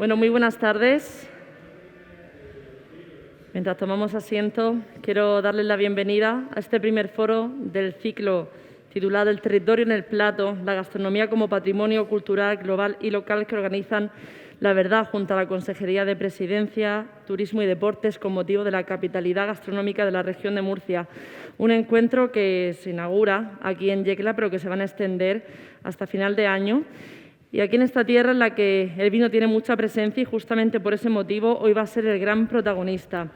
Bueno, muy buenas tardes. Mientras tomamos asiento, quiero darles la bienvenida a este primer foro del ciclo titulado El territorio en el plato, la gastronomía como patrimonio cultural global y local, que organizan La Verdad junto a la Consejería de Presidencia, Turismo y Deportes con motivo de la capitalidad gastronómica de la región de Murcia. Un encuentro que se inaugura aquí en Yecla, pero que se van a extender hasta final de año. Y aquí en esta tierra en la que el vino tiene mucha presencia, y justamente por ese motivo hoy va a ser el gran protagonista.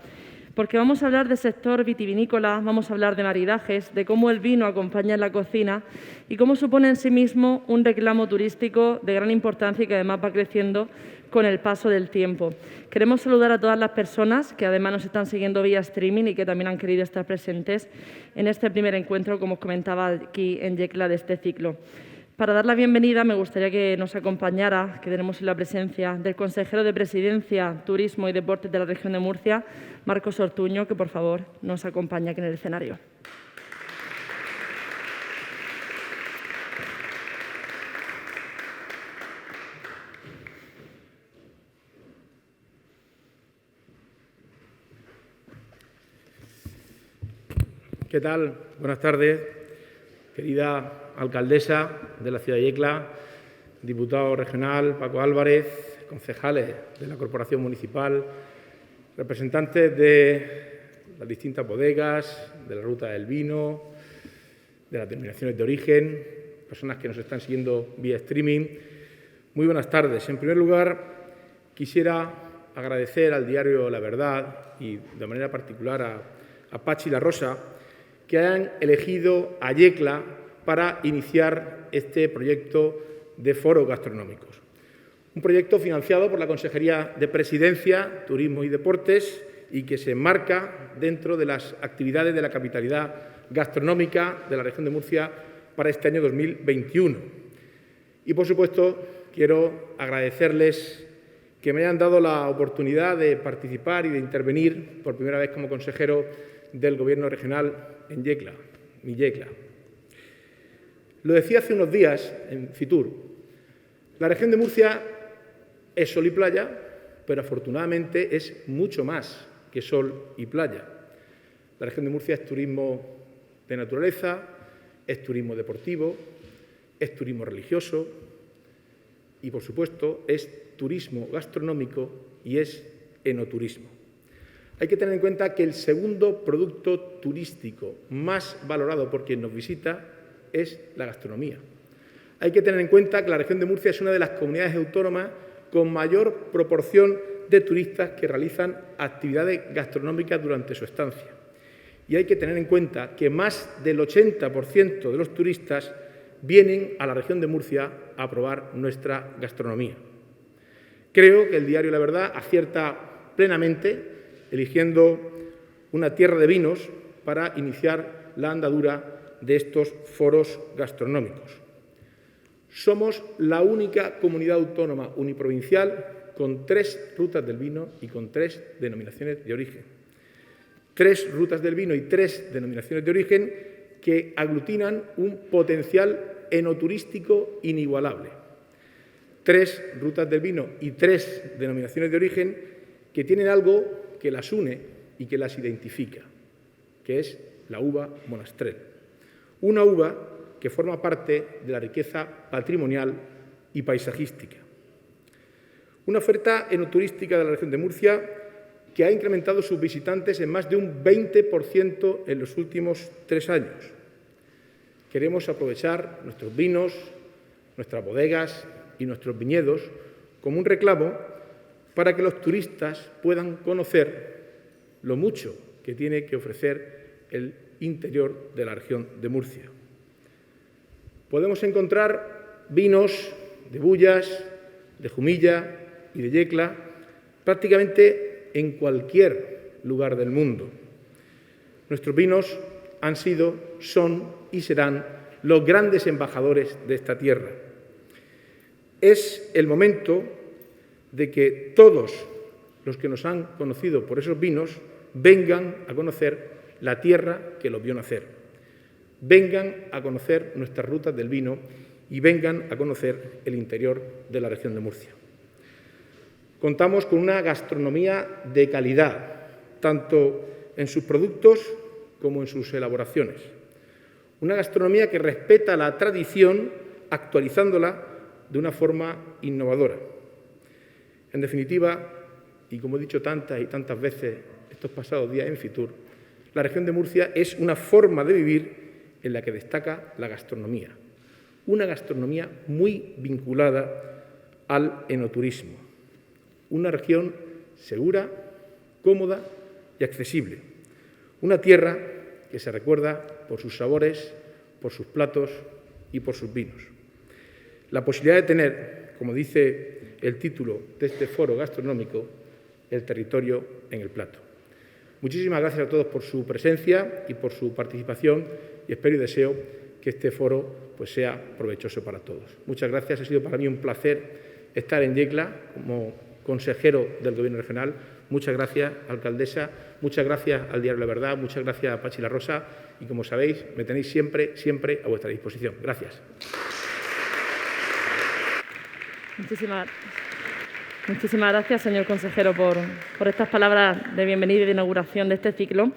Porque vamos a hablar del sector vitivinícola, vamos a hablar de maridajes, de cómo el vino acompaña en la cocina y cómo supone en sí mismo un reclamo turístico de gran importancia y que además va creciendo con el paso del tiempo. Queremos saludar a todas las personas que además nos están siguiendo vía streaming y que también han querido estar presentes en este primer encuentro, como os comentaba, aquí en Yecla de este ciclo. Para dar la bienvenida, me gustaría que nos acompañara, que tenemos la presencia del consejero de Presidencia, Turismo y Deportes de la región de Murcia, Marcos Ortuño, que por favor nos acompañe aquí en el escenario. ¿Qué tal? Buenas tardes, querida alcaldesa de la ciudad de Yecla, diputado regional Paco Álvarez, concejales de la Corporación Municipal, representantes de las distintas bodegas, de la Ruta del Vino, de las denominaciones de origen, personas que nos están siguiendo vía streaming. Muy buenas tardes. En primer lugar, quisiera agradecer al diario La Verdad y de manera particular a Pachi La Rosa que hayan elegido a Yecla para iniciar este proyecto de foros gastronómicos. Un proyecto financiado por la Consejería de Presidencia, Turismo y Deportes y que se enmarca dentro de las actividades de la capitalidad gastronómica de la región de Murcia para este año 2021. Y, por supuesto, quiero agradecerles que me hayan dado la oportunidad de participar y de intervenir por primera vez como consejero del Gobierno regional en Yecla, mi Yecla. Lo decía hace unos días en Fitur, la región de Murcia es sol y playa, pero afortunadamente es mucho más que sol y playa. La región de Murcia es turismo de naturaleza, es turismo deportivo, es turismo religioso y, por supuesto, es turismo gastronómico y es enoturismo. Hay que tener en cuenta que el segundo producto turístico más valorado por quien nos visita es la gastronomía. Hay que tener en cuenta que la región de Murcia es una de las comunidades autónomas con mayor proporción de turistas que realizan actividades gastronómicas durante su estancia. Y hay que tener en cuenta que más del 80% de los turistas vienen a la región de Murcia a probar nuestra gastronomía. Creo que el diario La Verdad acierta plenamente eligiendo una tierra de vinos para iniciar la andadura de estos foros gastronómicos. Somos la única comunidad autónoma uniprovincial con 3 rutas del vino y con 3 denominaciones de origen. 3 rutas del vino y 3 denominaciones de origen que aglutinan un potencial enoturístico inigualable. 3 rutas del vino y 3 denominaciones de origen que tienen algo que las une y que las identifica, que es la uva Monastrell. Una uva que forma parte de la riqueza patrimonial y paisajística. Una oferta enoturística de la región de Murcia que ha incrementado sus visitantes en más de un 20% en los últimos 3 años. Queremos aprovechar nuestros vinos, nuestras bodegas y nuestros viñedos como un reclamo para que los turistas puedan conocer lo mucho que tiene que ofrecer el interior de la región de Murcia. Podemos encontrar vinos de Bullas, de Jumilla y de Yecla prácticamente en cualquier lugar del mundo. Nuestros vinos han sido, son y serán los grandes embajadores de esta tierra. Es el momento de que todos los que nos han conocido por esos vinos vengan a conocer la tierra que los vio nacer, vengan a conocer nuestras rutas del vino y vengan a conocer el interior de la región de Murcia. Contamos con una gastronomía de calidad, tanto en sus productos como en sus elaboraciones. Una gastronomía que respeta la tradición, actualizándola de una forma innovadora. En definitiva, y como he dicho tantas y tantas veces estos pasados días en Fitur, la región de Murcia es una forma de vivir en la que destaca la gastronomía. Una gastronomía muy vinculada al enoturismo. Una región segura, cómoda y accesible. Una tierra que se recuerda por sus sabores, por sus platos y por sus vinos. La posibilidad de tener, como dice el título de este foro gastronómico, el territorio en el plato. Muchísimas gracias a todos por su presencia y por su participación y espero y deseo que este foro sea provechoso para todos. Muchas gracias, ha sido para mí un placer estar en Yecla como consejero del Gobierno regional. Muchas gracias, alcaldesa, muchas gracias al Diario La Verdad, muchas gracias a Pachi La Rosa y, como sabéis, me tenéis siempre, siempre a vuestra disposición. Gracias. Muchísimas gracias, señor consejero, por estas palabras de bienvenida y de inauguración de este ciclo.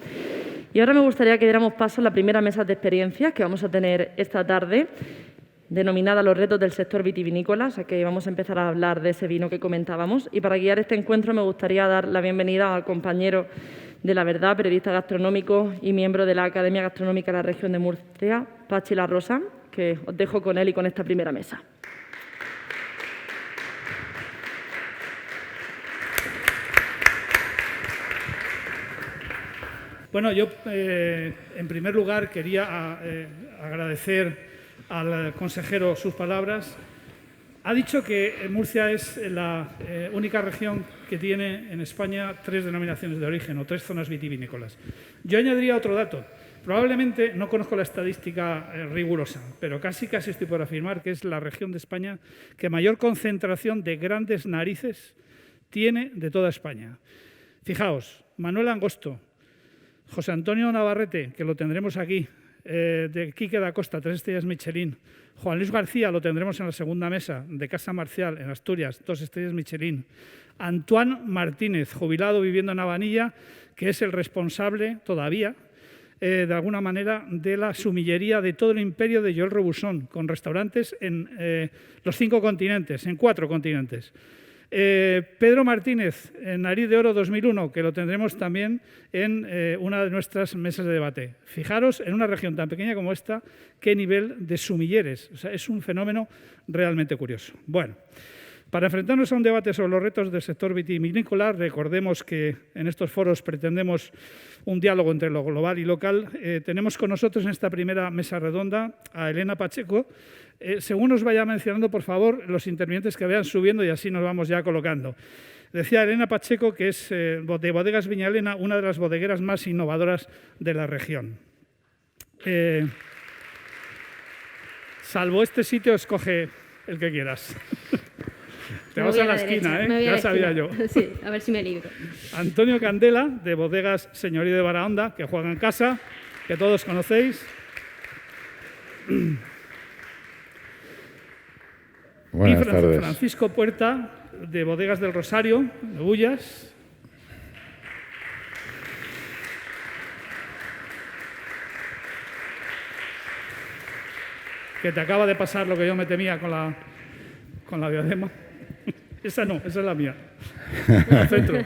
Y ahora me gustaría que diéramos paso a la primera mesa de experiencias que vamos a tener esta tarde, denominada Los retos del sector vitivinícola, o sea que vamos a empezar a hablar de ese vino que comentábamos. Y para guiar este encuentro me gustaría dar la bienvenida al compañero de La Verdad, periodista gastronómico y miembro de la Academia Gastronómica de la Región de Murcia, Pachi La Rosa, que os dejo con él y con esta primera mesa. Bueno, yo en primer lugar quería agradecer al consejero sus palabras. Ha dicho que Murcia es la única región que tiene en España 3 denominaciones de origen o 3 zonas vitivinícolas. Yo añadiría otro dato. Probablemente, no conozco la estadística rigurosa, pero casi estoy por afirmar que es la región de España que mayor concentración de grandes narices tiene de toda España. Fijaos, Manuel Angosto, José Antonio Navarrete, que lo tendremos aquí, de Quique da Costa, 3 estrellas Michelin. Juan Luis García, lo tendremos en la segunda mesa, de Casa Marcial, en Asturias, 2 estrellas Michelin. Antoine Martínez, jubilado viviendo en Habanilla, que es el responsable todavía, de alguna manera, de la sumillería de todo el imperio de Joel Robusson, con restaurantes en los 5 continentes, en 4 continentes. Pedro Martínez, en Nariz de Oro 2001, que lo tendremos también en una de nuestras mesas de debate. Fijaros, en una región tan pequeña como esta, qué nivel de sumilleres. O sea, es un fenómeno realmente curioso. Bueno, para enfrentarnos a un debate sobre los retos del sector vitivinícola, recordemos que en estos foros pretendemos un diálogo entre lo global y local. Tenemos con nosotros en esta primera mesa redonda a Elena Pacheco. Según os vaya mencionando, por favor, los intervinientes que vayan subiendo y así nos vamos ya colocando. Decía Elena Pacheco que es de Bodegas Viñalena, una de las bodegueras más innovadoras de la región. Salvo este sitio, escoge el que quieras. Te vas a la esquina, ¿eh? Ya sabía yo. Sí, a ver si me libro. Antonio Candela, de Bodegas Señorío de Barahonda, que juega en casa, que todos conocéis. Buenas tardes. Francisco Puerta, de Bodegas del Rosario, de Bullas. Que te acaba de pasar lo que yo me temía con la diadema. Esa no, esa es la mía. Al centro.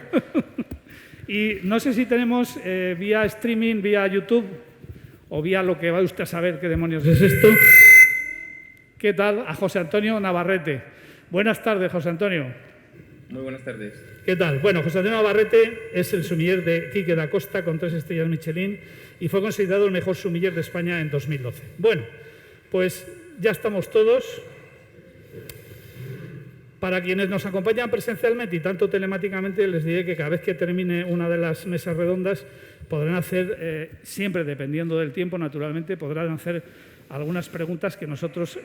Y no sé si tenemos vía streaming, vía YouTube o vía lo que va usted a saber qué demonios es esto. ¿Qué tal? A José Antonio Navarrete. Buenas tardes, José Antonio. Muy buenas tardes. ¿Qué tal? Bueno, José Antonio Navarrete es el sumiller de Quique da Costa con 3 estrellas Michelin y fue considerado el mejor sumiller de España en 2012. Bueno, pues ya estamos todos. Para quienes nos acompañan presencialmente y tanto telemáticamente, les diré que cada vez que termine una de las mesas redondas podrán hacer, siempre dependiendo del tiempo, naturalmente, podrán hacer algunas preguntas que nosotros,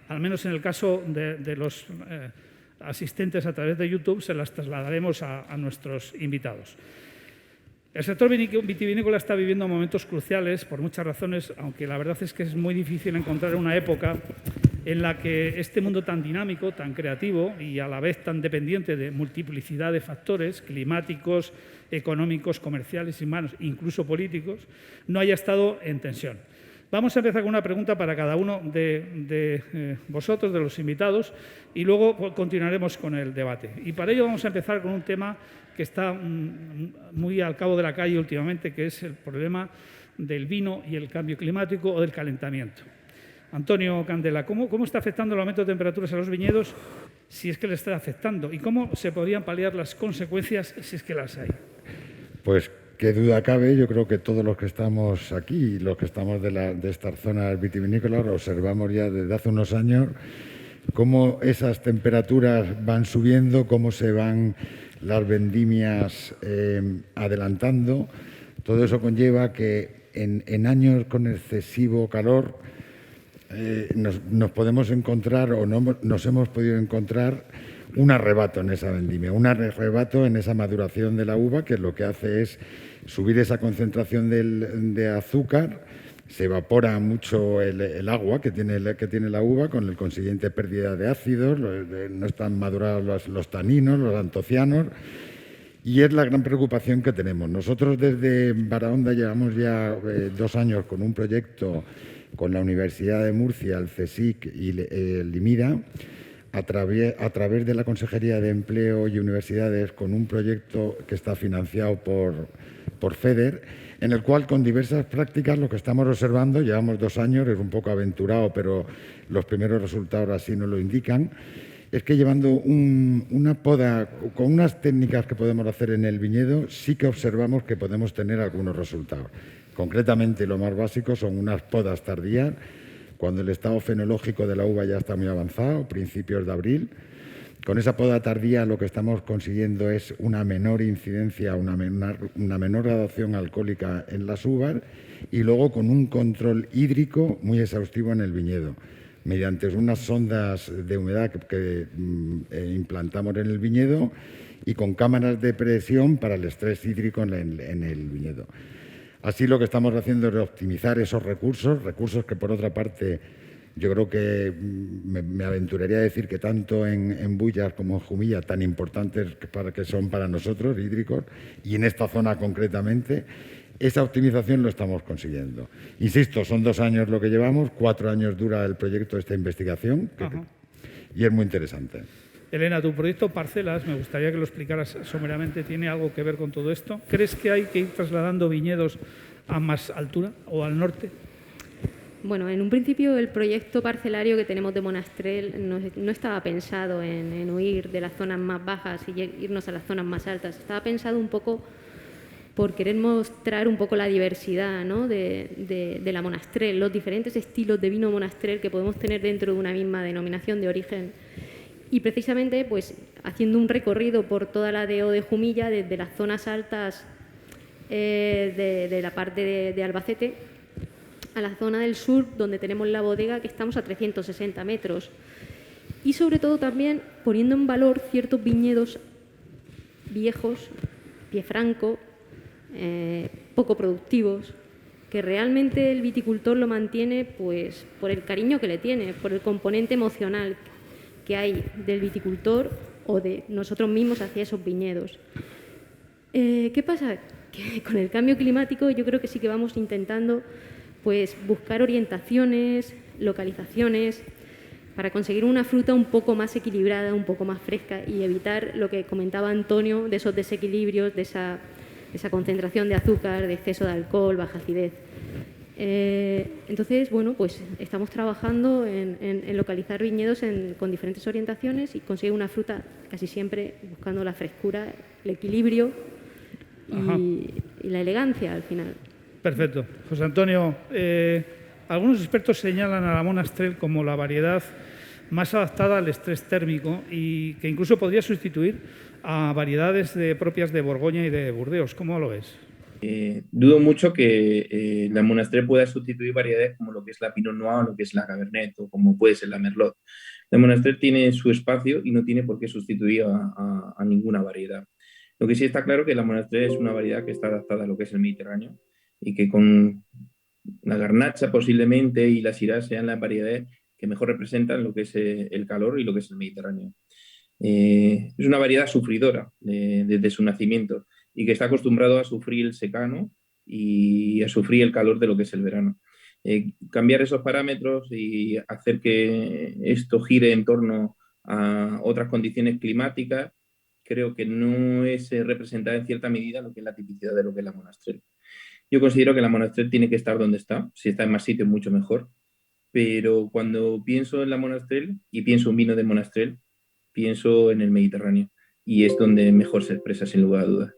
al menos en el caso de los asistentes a través de YouTube, se las trasladaremos a nuestros invitados. El sector vitivinícola está viviendo momentos cruciales por muchas razones, aunque la verdad es que es muy difícil encontrar una época en la que este mundo tan dinámico, tan creativo y a la vez tan dependiente de multiplicidad de factores climáticos, económicos, comerciales, humanos, incluso políticos, no haya estado en tensión. Vamos a empezar con una pregunta para cada uno de vosotros, de los invitados, y luego continuaremos con el debate. Y para ello vamos a empezar con un tema que está muy al cabo de la calle últimamente, que es el problema del vino y el cambio climático o del calentamiento. Antonio Candela, ¿cómo está afectando el aumento de temperaturas a los viñedos, si es que le está afectando? ¿Y cómo se podrían paliar las consecuencias, si es que las hay? Pues qué duda cabe, yo creo que todos los que estamos aquí, los que estamos de estas zonas vitivinícolas, lo observamos ya desde hace unos años, cómo esas temperaturas van subiendo, cómo se van las vendimias adelantando. Todo eso conlleva que en años con excesivo calor nos podemos encontrar o no, nos hemos podido encontrar un arrebato en esa vendimia, un arrebato en esa maduración de la uva, que lo que hace es subir esa concentración de azúcar, se evapora mucho el agua que tiene la uva, con el consiguiente pérdida de ácidos, no están madurados los taninos, los antocianos, y es la gran preocupación que tenemos. Nosotros desde Barahonda llevamos ya 2 años con un proyecto con la Universidad de Murcia, el CSIC y el IMIRA, a través de la Consejería de Empleo y Universidades, con un proyecto que está financiado por FEDER, en el cual con diversas prácticas lo que estamos observando, llevamos 2 años, es un poco aventurado, pero los primeros resultados así nos lo indican, es que llevando una poda con unas técnicas que podemos hacer en el viñedo, sí que observamos que podemos tener algunos resultados. Concretamente, lo más básico son unas podas tardías, cuando el estado fenológico de la uva ya está muy avanzado, principios de abril. Con esa poda tardía lo que estamos consiguiendo es una menor incidencia, una menor gradación alcohólica en las uvas, y luego con un control hídrico muy exhaustivo en el viñedo, mediante unas sondas de humedad que implantamos en el viñedo y con cámaras de presión para el estrés hídrico en el viñedo. Así lo que estamos haciendo es optimizar esos recursos que por otra parte yo creo que me aventuraría a decir que tanto en Bullas como en Jumilla, tan importantes que son para nosotros, hídricos, y en esta zona concretamente, esa optimización lo estamos consiguiendo. Insisto, son 2 años lo que llevamos, 4 años dura el proyecto de esta investigación, y es muy interesante. Elena, tu proyecto Parcelas, me gustaría que lo explicaras someramente, ¿tiene algo que ver con todo esto? ¿Crees que hay que ir trasladando viñedos a más altura o al norte? Bueno, en un principio el proyecto parcelario que tenemos de Monastrell no estaba pensado en huir de las zonas más bajas y irnos a las zonas más altas. Estaba pensado un poco por querer mostrar un poco la diversidad, ¿no?, de la Monastrell, los diferentes estilos de vino Monastrell que podemos tener dentro de una misma denominación de origen. Y precisamente pues haciendo un recorrido por toda la DO de Jumilla, desde las zonas altas de la parte de Albacete a la zona del sur, donde tenemos la bodega, que estamos a 360 metros. Y sobre todo también poniendo en valor ciertos viñedos viejos, pie franco, poco productivos, que realmente el viticultor lo mantiene pues por el cariño que le tiene, por el componente emocional que hay del viticultor o de nosotros mismos hacia esos viñedos. ¿Qué pasa? Que con el cambio climático yo creo que sí que vamos intentando pues buscar orientaciones, localizaciones, para conseguir una fruta un poco más equilibrada, un poco más fresca y evitar lo que comentaba Antonio, de esos desequilibrios, de esa concentración de azúcar, de exceso de alcohol, baja acidez. Entonces, bueno, pues estamos trabajando en localizar viñedos con diferentes orientaciones y conseguir una fruta casi siempre buscando la frescura, el equilibrio y la elegancia al final. Perfecto. José Antonio, algunos expertos señalan a la Monastrell como la variedad más adaptada al estrés térmico y que incluso podría sustituir a variedades propias de Borgoña y de Burdeos. ¿Cómo lo ves? Dudo mucho que la Monastrell pueda sustituir variedades como lo que es la Pinot Noir o lo que es la Cabernet o como puede ser la Merlot. La Monastrell tiene su espacio y no tiene por qué sustituir a ninguna variedad. Lo que sí está claro es que la Monastrell es una variedad que está adaptada a lo que es el Mediterráneo y que con la Garnacha posiblemente y la Syrah sean las variedades que mejor representan lo que es el calor y lo que es el Mediterráneo. Es una variedad sufridora desde su nacimiento y que está acostumbrado a sufrir el secano y a sufrir el calor de lo que es el verano. Cambiar esos parámetros y hacer que esto gire en torno a otras condiciones climáticas, creo que no es representar en cierta medida lo que es la tipicidad de lo que es la Monastrell. Yo considero que la Monastrell tiene que estar donde está, si está en más sitios mucho mejor, pero cuando pienso en la Monastrell y pienso en vino de Monastrell, pienso en el Mediterráneo y es donde mejor se expresa sin lugar a dudas.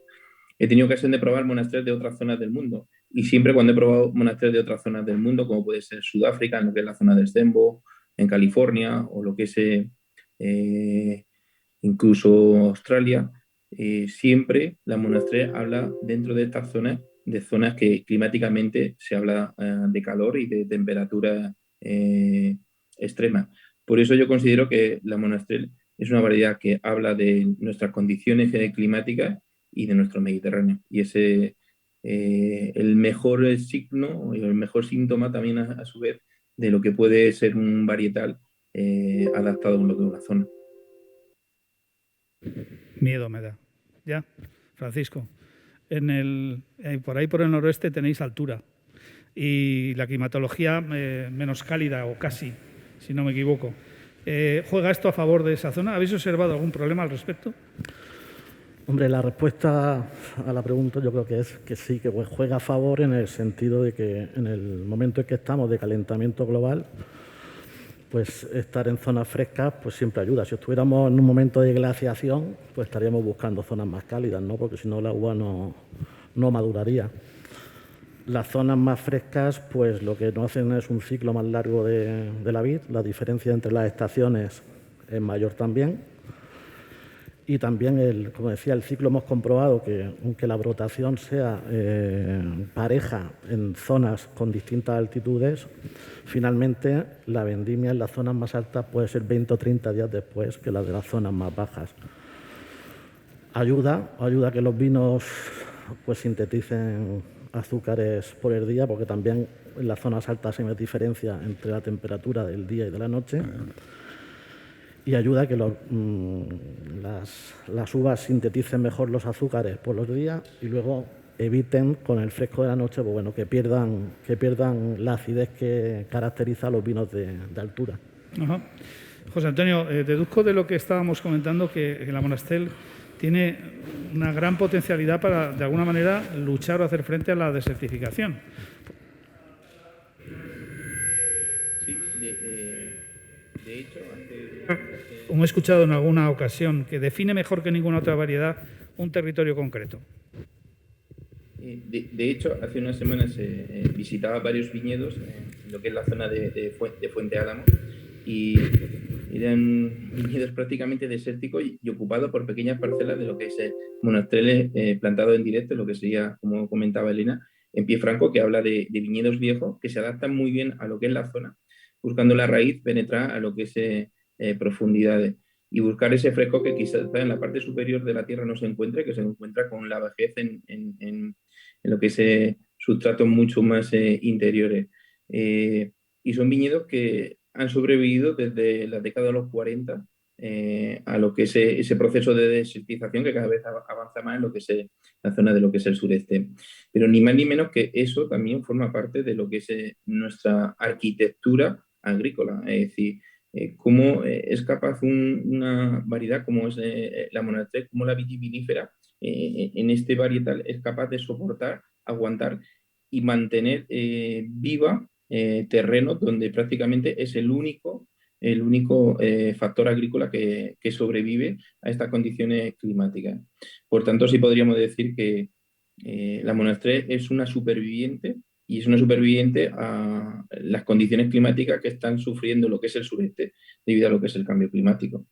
He tenido ocasión de probar Monastrell de otras zonas del mundo y siempre cuando he probado Monastrell de otras zonas del mundo, como puede ser Sudáfrica, en lo que es la zona de Stenbo, en California o lo que es incluso Australia, siempre la Monastrell habla dentro de estas zonas, de zonas que climáticamente se habla de calor y de temperatura extrema. Por eso yo considero que la Monastrell es una variedad que habla de nuestras condiciones climáticas y de nuestro Mediterráneo. Y ese el mejor signo y el mejor síntoma también a su vez de lo que puede ser un varietal adaptado a lo que es una zona. Miedo me da. Ya, Francisco. Por ahí por el noroeste tenéis altura y la climatología menos cálida o casi, si no me equivoco. ¿Juega esto a favor de esa zona? ¿Habéis observado algún problema al respecto? Hombre, la respuesta a la pregunta yo creo que es que sí, que juega a favor en el sentido de que en el momento en que estamos de calentamiento global, pues estar en zonas frescas pues siempre ayuda. Si estuviéramos en un momento de glaciación, pues estaríamos buscando zonas más cálidas, ¿no? Porque si no, el agua no maduraría. Las zonas más frescas, pues lo que nos hacen es un ciclo más largo de la vid. La diferencia entre las estaciones es mayor también. Y también, como decía, el ciclo hemos comprobado que aunque la brotación sea pareja en zonas con distintas altitudes, finalmente la vendimia en las zonas más altas puede ser 20 o 30 días después que la de las zonas más bajas. Ayuda a que los vinos pues sinteticen azúcares por el día, porque también en las zonas altas hay más diferencia entre la temperatura del día y de la noche. Y ayuda a que las uvas sinteticen mejor los azúcares por los días y luego eviten con el fresco de la noche pues bueno, que pierdan la acidez que caracteriza a los vinos de altura. Ajá. José Antonio, deduzco de lo que estábamos comentando que la Monastrell tiene una gran potencialidad para, de alguna manera, luchar o hacer frente a la desertificación. Sí, de hecho, como he escuchado en alguna ocasión, que define mejor que ninguna otra variedad un territorio concreto. De hecho, hace unas semanas visitaba varios viñedos en lo que es la zona de Fuente Álamo y eran viñedos prácticamente desérticos y ocupados por pequeñas parcelas de lo que es Monastrell plantado en directo, lo que sería, como comentaba Elena, en pie franco, que habla de viñedos viejos que se adaptan muy bien a lo que es la zona, buscando la raíz penetrar a lo que es profundidades y buscar ese fresco que quizás en la parte superior de la tierra no se encuentre, que se encuentra con la vejez en lo que es sustratos mucho más interiores. Y son viñedos que han sobrevivido desde la década de los 40 a lo que es ese proceso de desertización que cada vez avanza más en lo que es la zona de lo que es el sureste. Pero ni más ni menos que eso también forma parte de lo que es nuestra arquitectura agrícola, es decir, cómo es capaz una variedad como es la Monastrell, como la vitivinífera, en este varietal es capaz de soportar, aguantar y mantener viva terrenos donde prácticamente es el único factor agrícola que sobrevive a estas condiciones climáticas. Por tanto, sí podríamos decir que la Monastrell es una superviviente y es una superviviente a las condiciones climáticas que están sufriendo lo que es el sureste debido a lo que es el cambio climático.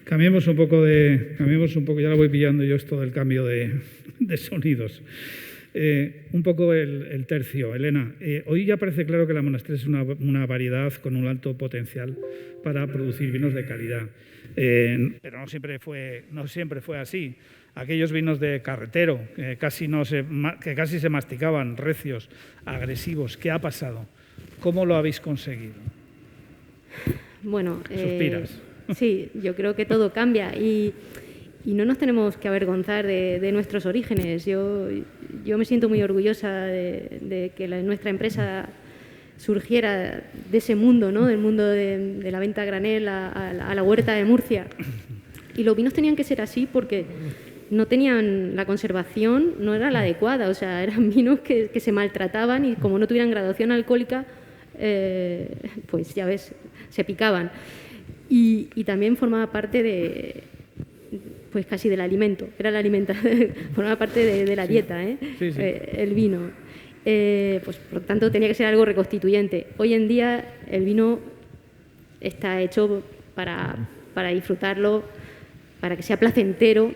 Cambiemos un poco, ya lo voy pillando yo esto del cambio de sonidos. Un poco el tercio, Elena. Hoy ya parece claro que la Monastrell es una variedad con un alto potencial para producir vinos de calidad. Pero no siempre fue así. Aquellos vinos de carretero que casi se masticaban, recios, agresivos, ¿qué ha pasado? ¿Cómo lo habéis conseguido? Bueno, Suspiras. Sí, yo creo que todo cambia y no nos tenemos que avergonzar de nuestros orígenes. Yo me siento muy orgullosa de que nuestra empresa surgiera de ese mundo, ¿no? Del mundo de la venta a granel a la huerta de Murcia. Y los vinos tenían que ser así porque no tenían la conservación, no era la adecuada, o sea, eran vinos que se maltrataban y como no tuvieran graduación alcohólica, pues ya ves, se picaban. Y también formaba parte de, pues casi del alimento, era la alimentación, formaba parte de la dieta, Sí, sí. El vino. Pues por lo tanto tenía que ser algo reconstituyente. Hoy en día el vino está hecho para disfrutarlo, para que sea placentero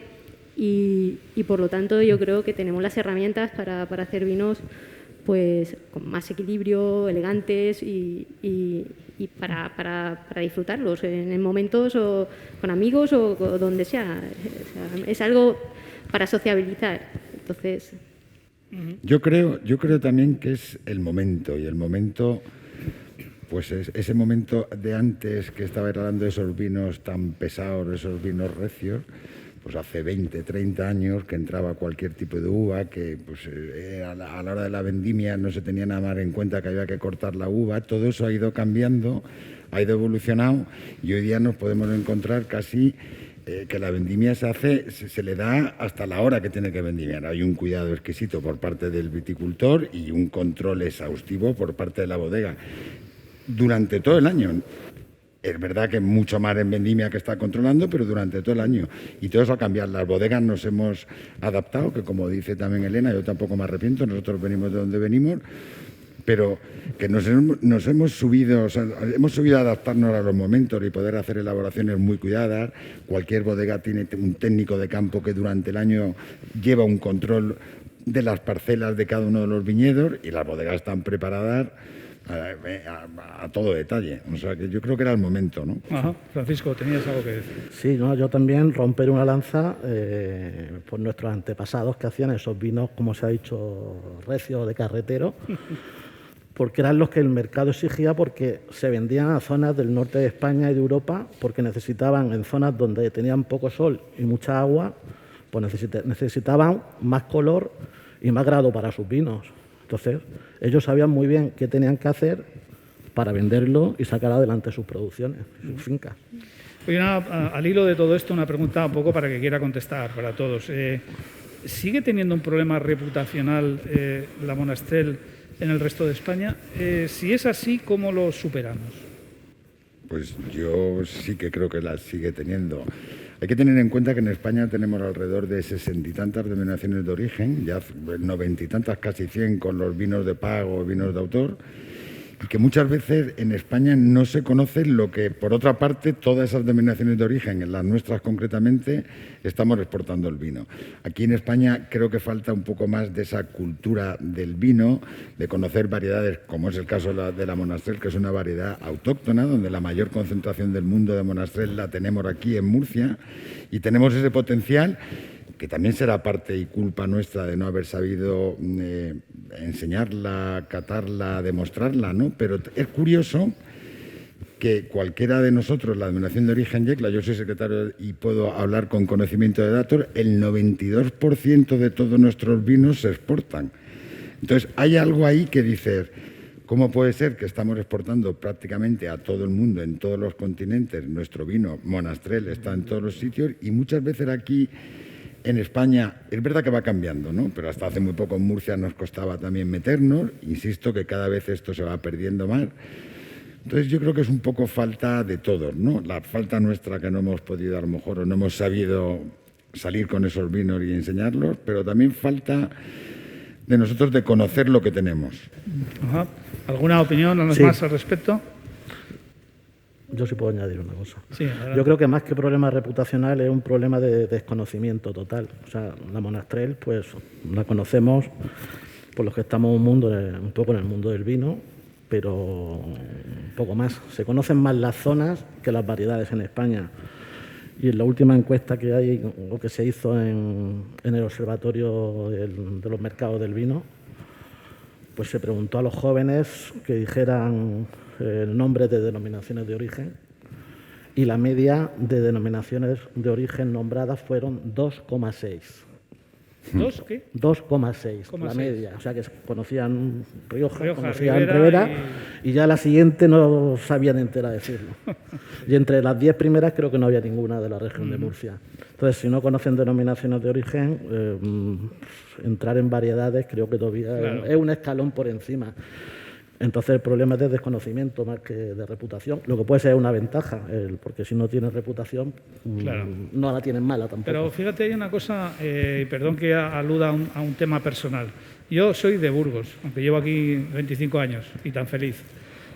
y por lo tanto yo creo que tenemos las herramientas para hacer vinos pues con más equilibrio, elegantes y para disfrutarlos en momentos o con amigos o donde sea. O sea, es algo para sociabilizar. Entonces... Yo creo también que es el momento, y el momento, pues es ese momento de antes que estaba hablando de esos vinos tan pesados, esos vinos recios, pues hace 20, 30 años que entraba cualquier tipo de uva, que pues, a la hora de la vendimia no se tenía nada más en cuenta que había que cortar la uva. Todo eso ha ido cambiando, ha ido evolucionando y hoy día nos podemos encontrar casi que la vendimia se le da hasta la hora que tiene que vendimiar. Hay un cuidado exquisito por parte del viticultor y un control exhaustivo por parte de la bodega durante todo el año. Es verdad que mucho más en vendimia que está controlando, pero durante todo el año. Y todo eso ha cambiado. Las bodegas nos hemos adaptado, que como dice también Elena, yo tampoco me arrepiento, nosotros venimos de donde venimos, pero que nos hemos subido, o sea, hemos subido a adaptarnos a los momentos y poder hacer elaboraciones muy cuidadas. Cualquier bodega tiene un técnico de campo que durante el año lleva un control de las parcelas de cada uno de los viñedos y las bodegas están preparadas a todo detalle. O sea, que yo creo que era el momento, ¿no? Ajá. Francisco, tenías algo que decir. Sí, no, yo también romper una lanza por nuestros antepasados que hacían esos vinos, como se ha dicho, recios de carretero, porque eran los que el mercado exigía, porque se vendían a zonas del norte de España y de Europa, porque necesitaban, en zonas donde tenían poco sol y mucha agua, pues necesitaban más color y más grado para sus vinos. Entonces, ellos sabían muy bien qué tenían que hacer para venderlo y sacar adelante sus producciones, sus fincas. Oye, al hilo de todo esto, una pregunta un poco para que quiera contestar para todos. ¿Sigue teniendo un problema reputacional la Monastrell en el resto de España? Si es así, ¿cómo lo superamos? Pues yo sí que creo que la sigue teniendo. Hay que tener en cuenta que en España tenemos alrededor de 60 y tantas denominaciones de origen, ya 90 y tantas, casi 100 con los vinos de pago, vinos de autor, y que muchas veces en España no se conoce lo que, por otra parte, todas esas denominaciones de origen, en las nuestras concretamente, estamos exportando el vino. Aquí en España creo que falta un poco más de esa cultura del vino, de conocer variedades, como es el caso de la Monastrell, que es una variedad autóctona, donde la mayor concentración del mundo de Monastrell la tenemos aquí en Murcia, y tenemos ese potencial que también será parte y culpa nuestra de no haber sabido enseñarla, catarla, demostrarla, ¿no? Pero es curioso que cualquiera de nosotros, la denominación de origen Yecla, yo soy secretario y puedo hablar con conocimiento de datos, el 92% de todos nuestros vinos se exportan. Entonces, hay algo ahí que dices, ¿cómo puede ser que estamos exportando prácticamente a todo el mundo, en todos los continentes? Nuestro vino, Monastrell, está en todos los sitios y muchas veces aquí en España, es verdad que va cambiando, ¿no? Pero hasta hace muy poco en Murcia nos costaba también meternos. Insisto que cada vez esto se va perdiendo más. Entonces yo creo que es un poco falta de todos, ¿no? La falta nuestra que no hemos podido a lo mejor o no hemos sabido salir con esos vinos y enseñarlos, pero también falta de nosotros de conocer lo que tenemos. Ajá. ¿Alguna opinión Sí. más al respecto? Yo sí puedo añadir una cosa. Sí, adelante. Yo creo que más que problema reputacional es un problema de desconocimiento total. O sea, la Monastrell, pues la conocemos por los que estamos un poco en el mundo del vino, pero un poco más. Se conocen más las zonas que las variedades en España. Y en la última encuesta que hay, o que se hizo en el Observatorio de los Mercados del Vino, pues se preguntó a los jóvenes que dijeran nombres de denominaciones de origen y la media de denominaciones de origen nombradas fueron 2,6. ¿2 qué? 2,6, la media. O sea, que conocían Rioja, conocían Rivera Rivera y ya la siguiente no sabían entera decirlo. Y entre las 10 primeras creo que no había ninguna de la región de Murcia. Entonces, si no conocen denominaciones de origen, entrar en variedades creo que todavía es un escalón por encima. Entonces el problema es de desconocimiento más que de reputación, lo que puede ser una ventaja, porque si no tienes reputación no la tienes mala tampoco. Pero fíjate, hay una cosa, perdón que aluda a un tema personal. Yo soy de Burgos, aunque llevo aquí 25 años y tan feliz.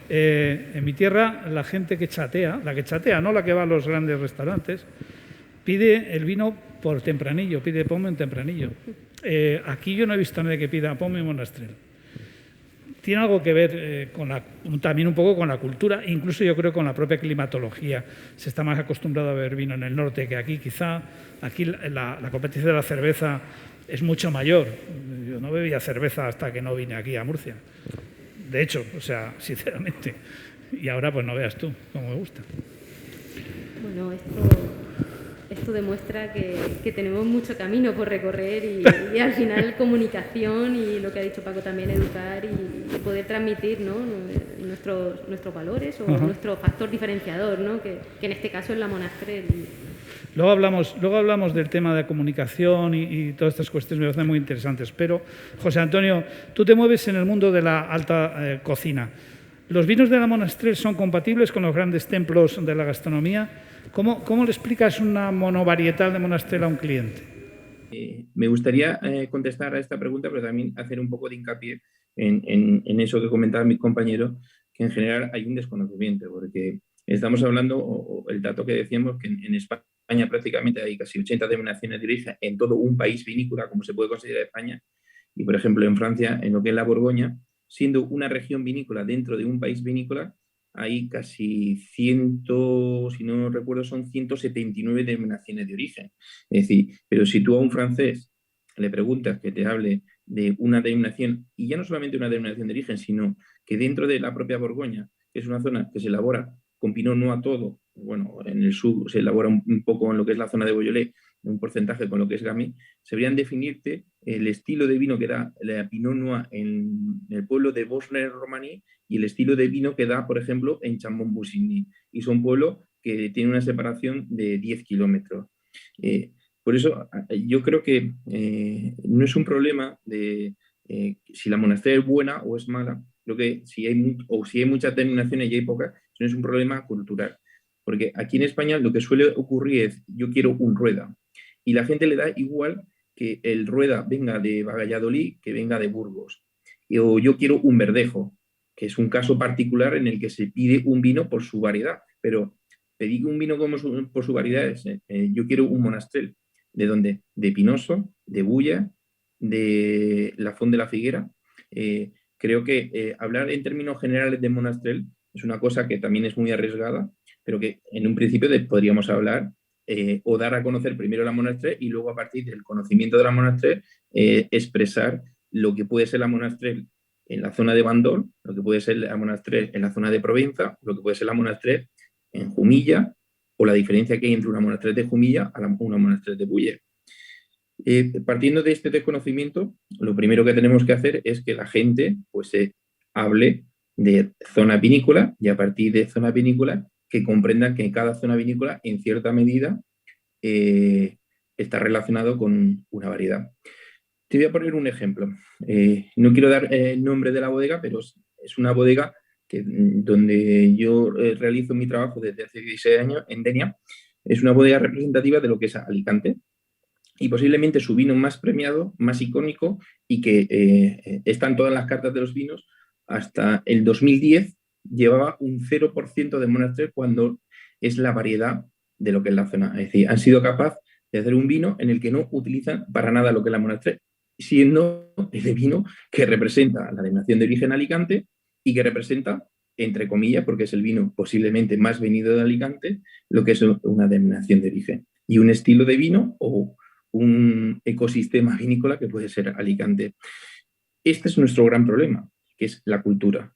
En mi tierra la gente que chatea, no la que va a los grandes restaurantes, pide el vino por tempranillo, pide ponme un tempranillo. Aquí yo no he visto a nadie que pida ponme un monastrell. Tiene algo que ver también un poco con la cultura, incluso yo creo con la propia climatología. Se está más acostumbrado a beber vino en el norte que aquí, quizá. Aquí la competencia de la cerveza es mucho mayor. Yo no bebía cerveza hasta que no vine aquí a Murcia. De hecho, o sea, sinceramente. Y ahora pues no veas tú cómo me gusta. Bueno, esto demuestra que tenemos mucho camino por recorrer y al final comunicación y lo que ha dicho Paco también, educar y poder transmitir, ¿no?, nuestros valores o nuestro factor diferenciador, ¿no?, que en este caso es la Monastrell. Luego hablamos del tema de comunicación y todas estas cuestiones me parecen muy interesantes. Pero, José Antonio, tú te mueves en el mundo de la alta cocina. ¿Los vinos de la Monastrell son compatibles con los grandes templos de la gastronomía? ¿Cómo le explicas una monovarietal de Monastrell a un cliente? Me gustaría contestar a esta pregunta, pero también hacer un poco de hincapié en eso que comentaba mi compañero, que en general hay un desconocimiento, porque estamos hablando, o el dato que decíamos, que en España prácticamente hay casi 80 denominaciones de origen en todo un país vinícola, como se puede considerar España, y por ejemplo en Francia, en lo que es la Borgoña, siendo una región vinícola dentro de un país vinícola, hay casi si no recuerdo, son 179 denominaciones de origen. Es decir, pero si tú a un francés le preguntas que te hable de una denominación, y ya no solamente una denominación de origen, sino que dentro de la propia Borgoña, que es una zona que se elabora con Pinot Noir todo, bueno, en el sur se elabora un poco en lo que es la zona de Beaujolais, un porcentaje con lo que es Gamay, sabrían definirte el estilo de vino que da la Pinot Noir en el pueblo de Bosne-Romaní y el estilo de vino que da, por ejemplo, en Chambon-Bussigny. Y son pueblos que tienen una separación de 10 kilómetros. Por eso yo creo que no es un problema de si la Monastrell es buena o es mala. Creo que si hay muchas denominaciones y hay pocas, no es un problema cultural. Porque aquí en España lo que suele ocurrir es, yo quiero un Rueda, y la gente le da igual que el Rueda venga de Valladolid que venga de Burgos. O yo quiero un Verdejo, que es un caso particular en el que se pide un vino por su variedad, pero pedir un vino por su variedad es, yo quiero un Monastrell. ¿De dónde? De Pinoso, de Bulla, de la Font de la Figuera. Creo que hablar en términos generales de Monastrell es una cosa que también es muy arriesgada, pero que en un principio podríamos hablar o dar a conocer primero la Monastrell y luego a partir del conocimiento de la Monastrell expresar lo que puede ser la Monastrell en la zona de Bandol, lo que puede ser la Monastrell en la zona de Provenza, lo que puede ser la Monastrell en Jumilla o la diferencia que hay entre una Monastrell de Jumilla a una Monastrell de Bulle. Partiendo de este desconocimiento, lo primero que tenemos que hacer es que la gente pues, hable de zona vinícola y a partir de zona vinícola que comprendan que cada zona vinícola en cierta medida está relacionado con una variedad. Te voy a poner un ejemplo. No quiero dar el nombre de la bodega, pero es una bodega donde yo realizo mi trabajo desde hace 16 años en Denia. Es una bodega representativa de lo que es Alicante y posiblemente su vino más premiado, más icónico y que está en todas las cartas de los vinos. Hasta el 2010 llevaba un 0% de Monastrell cuando es la variedad de lo que es la zona. Es decir, han sido capaces de hacer un vino en el que no utilizan para nada lo que es la Monastrell, siendo el vino que representa la denominación de origen Alicante y que representa, entre comillas, porque es el vino posiblemente más venido de Alicante, lo que es una denominación de origen. Y un estilo de vino o un ecosistema vinícola que puede ser Alicante. Este es nuestro gran problema, que es la cultura.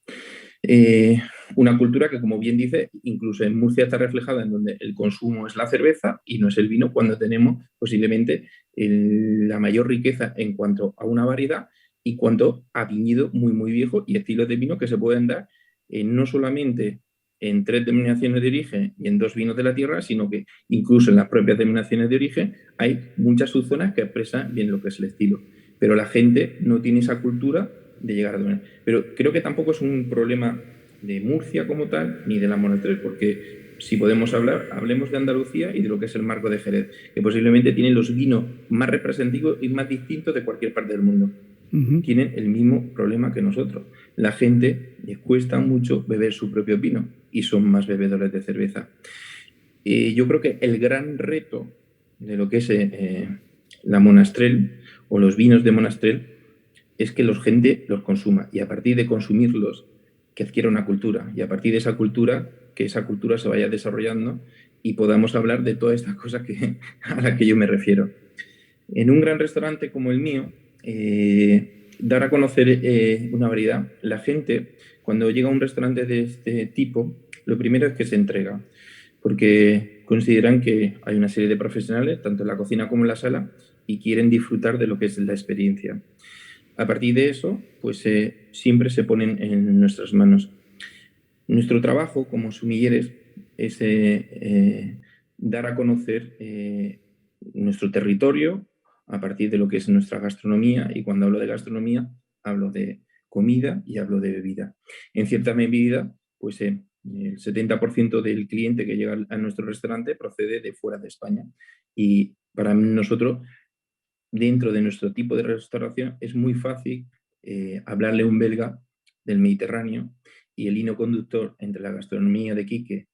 Una cultura que, como bien dice, incluso en Murcia está reflejada en donde el consumo es la cerveza y no es el vino, cuando tenemos posiblemente la mayor riqueza en cuanto a una variedad y cuanto a viñedo muy, muy viejo y estilos de vino que se pueden dar no solamente en 3 denominaciones de origen y en 2 vinos de la tierra, sino que incluso en las propias denominaciones de origen hay muchas subzonas que expresan bien lo que es el estilo. Pero la gente no tiene esa cultura de llegar a dominar. Pero creo que tampoco es un problema de Murcia como tal, ni de la Monastrell, porque si podemos hablar, hablemos de Andalucía y de lo que es el marco de Jerez, que posiblemente tienen los vinos más representativos y más distintos de cualquier parte del mundo. Tienen el mismo problema que nosotros. La gente les cuesta mucho beber su propio vino y son más bebedores de cerveza. Yo creo que el gran reto de lo que es la Monastrell o los vinos de Monastrell es que la gente los consuma y a partir de consumirlos que adquiera una cultura y a partir de esa cultura que esa cultura se vaya desarrollando y podamos hablar de todas estas cosas a las que yo me refiero. En un gran restaurante como el mío, dar a conocer una variedad. La gente, cuando llega a un restaurante de este tipo, lo primero es que se entrega, porque consideran que hay una serie de profesionales, tanto en la cocina como en la sala, y quieren disfrutar de lo que es la experiencia. A partir de eso, pues siempre se ponen en nuestras manos. Nuestro trabajo como sumilleres es dar a conocer nuestro territorio a partir de lo que es nuestra gastronomía, y cuando hablo de gastronomía hablo de comida y hablo de bebida. En cierta medida, pues el 70% del cliente que llega a nuestro restaurante procede de fuera de España, y para nosotros, dentro de nuestro tipo de restauración, es muy fácil hablarle a un belga del Mediterráneo, y el hilo conductor entre la gastronomía de Quique,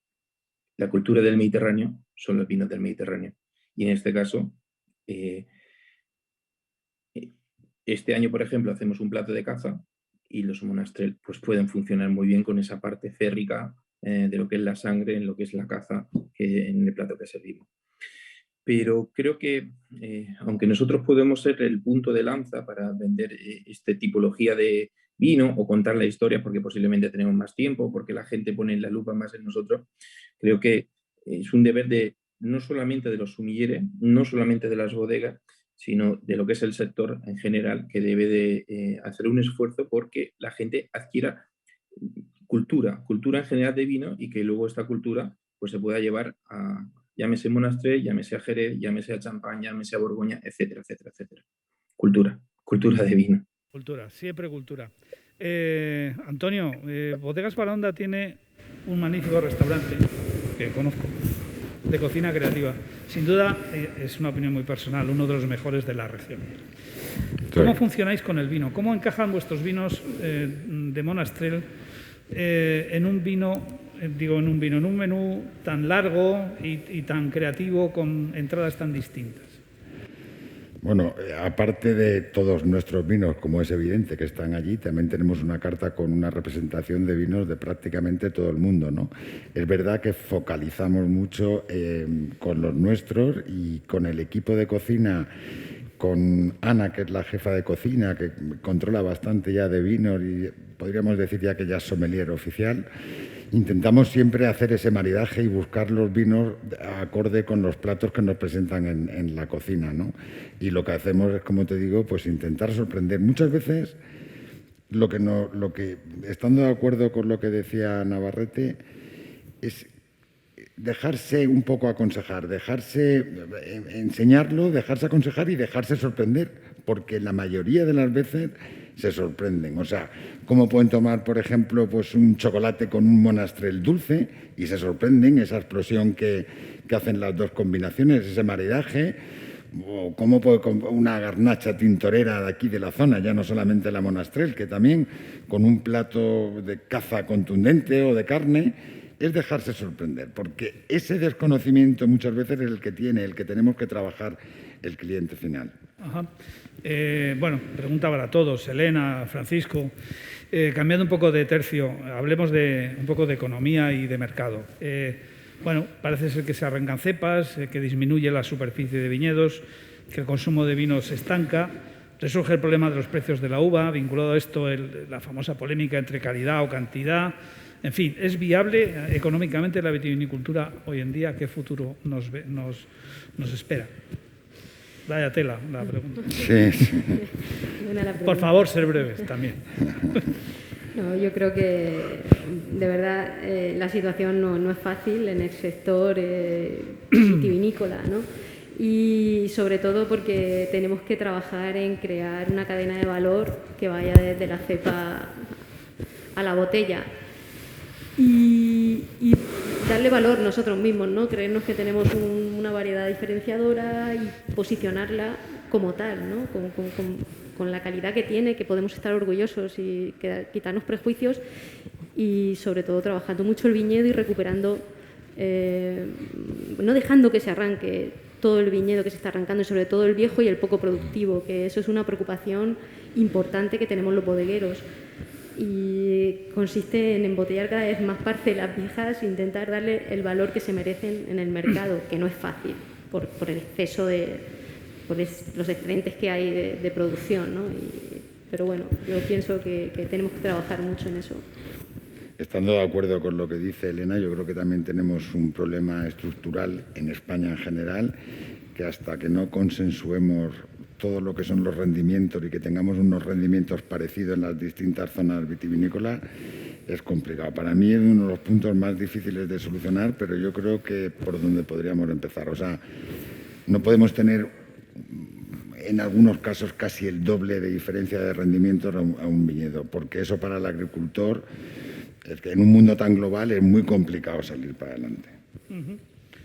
la cultura del Mediterráneo, son los vinos del Mediterráneo. Y en este caso, este año, por ejemplo, hacemos un plato de caza y los Monastrell pues pueden funcionar muy bien con esa parte férrica de lo que es la sangre, en lo que es la caza, en el plato que servimos. Pero creo que, aunque nosotros podemos ser el punto de lanza para vender esta tipología de vino o contar la historia, porque posiblemente tenemos más tiempo, porque la gente pone la lupa más en nosotros, creo que es un deber no solamente de los sumilleres, no solamente de las bodegas, sino de lo que es el sector en general, que debe de hacer un esfuerzo porque la gente adquiera cultura en general de vino, y que luego esta cultura pues se pueda llevar a, llámese Monastrell, llámese a Jerez, llámese a Champagne, llámese a Borgoña, etcétera, etcétera, etcétera. Cultura de vino. Cultura, siempre cultura. Antonio, Bodegas Baronda tiene un magnífico restaurante que conozco, de cocina creativa. Sin duda, es una opinión muy personal, uno de los mejores de la región. ¿Cómo funcionáis con el vino? ¿Cómo encajan vuestros vinos de Monastrell en un menú tan largo y tan creativo, con entradas tan distintas? Bueno, aparte de todos nuestros vinos, como es evidente que están allí, también tenemos una carta con una representación de vinos de prácticamente todo el mundo, ¿no? Es verdad que focalizamos mucho con los nuestros y con el equipo de cocina, con Ana, que es la jefa de cocina, que controla bastante ya de vinos y podríamos decir ya que ya es sommelier oficial. Intentamos siempre hacer ese maridaje y buscar los vinos acorde con los platos que nos presentan en la cocina, ¿no? Y lo que hacemos es, como te digo, pues intentar sorprender. Muchas veces, estando de acuerdo con lo que decía Navarrete, es dejarse un poco aconsejar, enseñarlo, dejarse aconsejar y dejarse sorprender, porque la mayoría de las veces se sorprenden. O sea, ¿cómo pueden tomar, por ejemplo, pues un chocolate con un Monastrell dulce y se sorprenden esa explosión que hacen las dos combinaciones, ese maridaje? O cómo puede una garnacha tintorera de aquí de la zona, ya no solamente la Monastrell, que también con un plato de caza contundente o de carne, es dejarse sorprender, porque ese desconocimiento muchas veces es el que tenemos que trabajar el cliente final. Ajá. Bueno, pregunta para todos, Elena, Francisco. Cambiando un poco de tercio, hablemos un poco de economía y de mercado. Bueno, parece ser que se arrancan cepas, que disminuye la superficie de viñedos, que el consumo de vino se estanca. Resurge el problema de los precios de la uva, vinculado a esto la famosa polémica entre calidad o cantidad. En fin, ¿es viable económicamente la vitivinicultura hoy en día? ¿Qué futuro nos espera? Vaya tela la pregunta. Sí. Por favor, ser breves también. No, yo creo que de verdad la situación no es fácil en el sector vitivinícola, ¿no? Y sobre todo porque tenemos que trabajar en crear una cadena de valor que vaya desde la cepa a la botella y darle valor nosotros mismos, ¿no? Creernos que tenemos una variedad diferenciadora y posicionarla como tal, ¿no? Con la calidad que tiene, que podemos estar orgullosos y quitarnos prejuicios y sobre todo trabajando mucho el viñedo y recuperando, no dejando que se arranque todo el viñedo que se está arrancando y sobre todo el viejo y el poco productivo, que eso es una preocupación importante que tenemos los bodegueros y consiste en embotellar cada vez más parcelas viejas e intentar darle el valor que se merecen en el mercado, que no es fácil por el exceso por los excedentes que hay de producción, ¿no? Pero bueno, yo pienso que tenemos que trabajar mucho en eso. Estando de acuerdo con lo que dice Elena, yo creo que también tenemos un problema estructural en España en general, que hasta que no consensuemos todo lo que son los rendimientos y que tengamos unos rendimientos parecidos en las distintas zonas vitivinícolas, es complicado. Para mí es uno de los puntos más difíciles de solucionar, pero yo creo que por donde podríamos empezar. O sea, no podemos tener en algunos casos casi el doble de diferencia de rendimientos a un viñedo, porque eso para el agricultor, es que en un mundo tan global es muy complicado salir para adelante.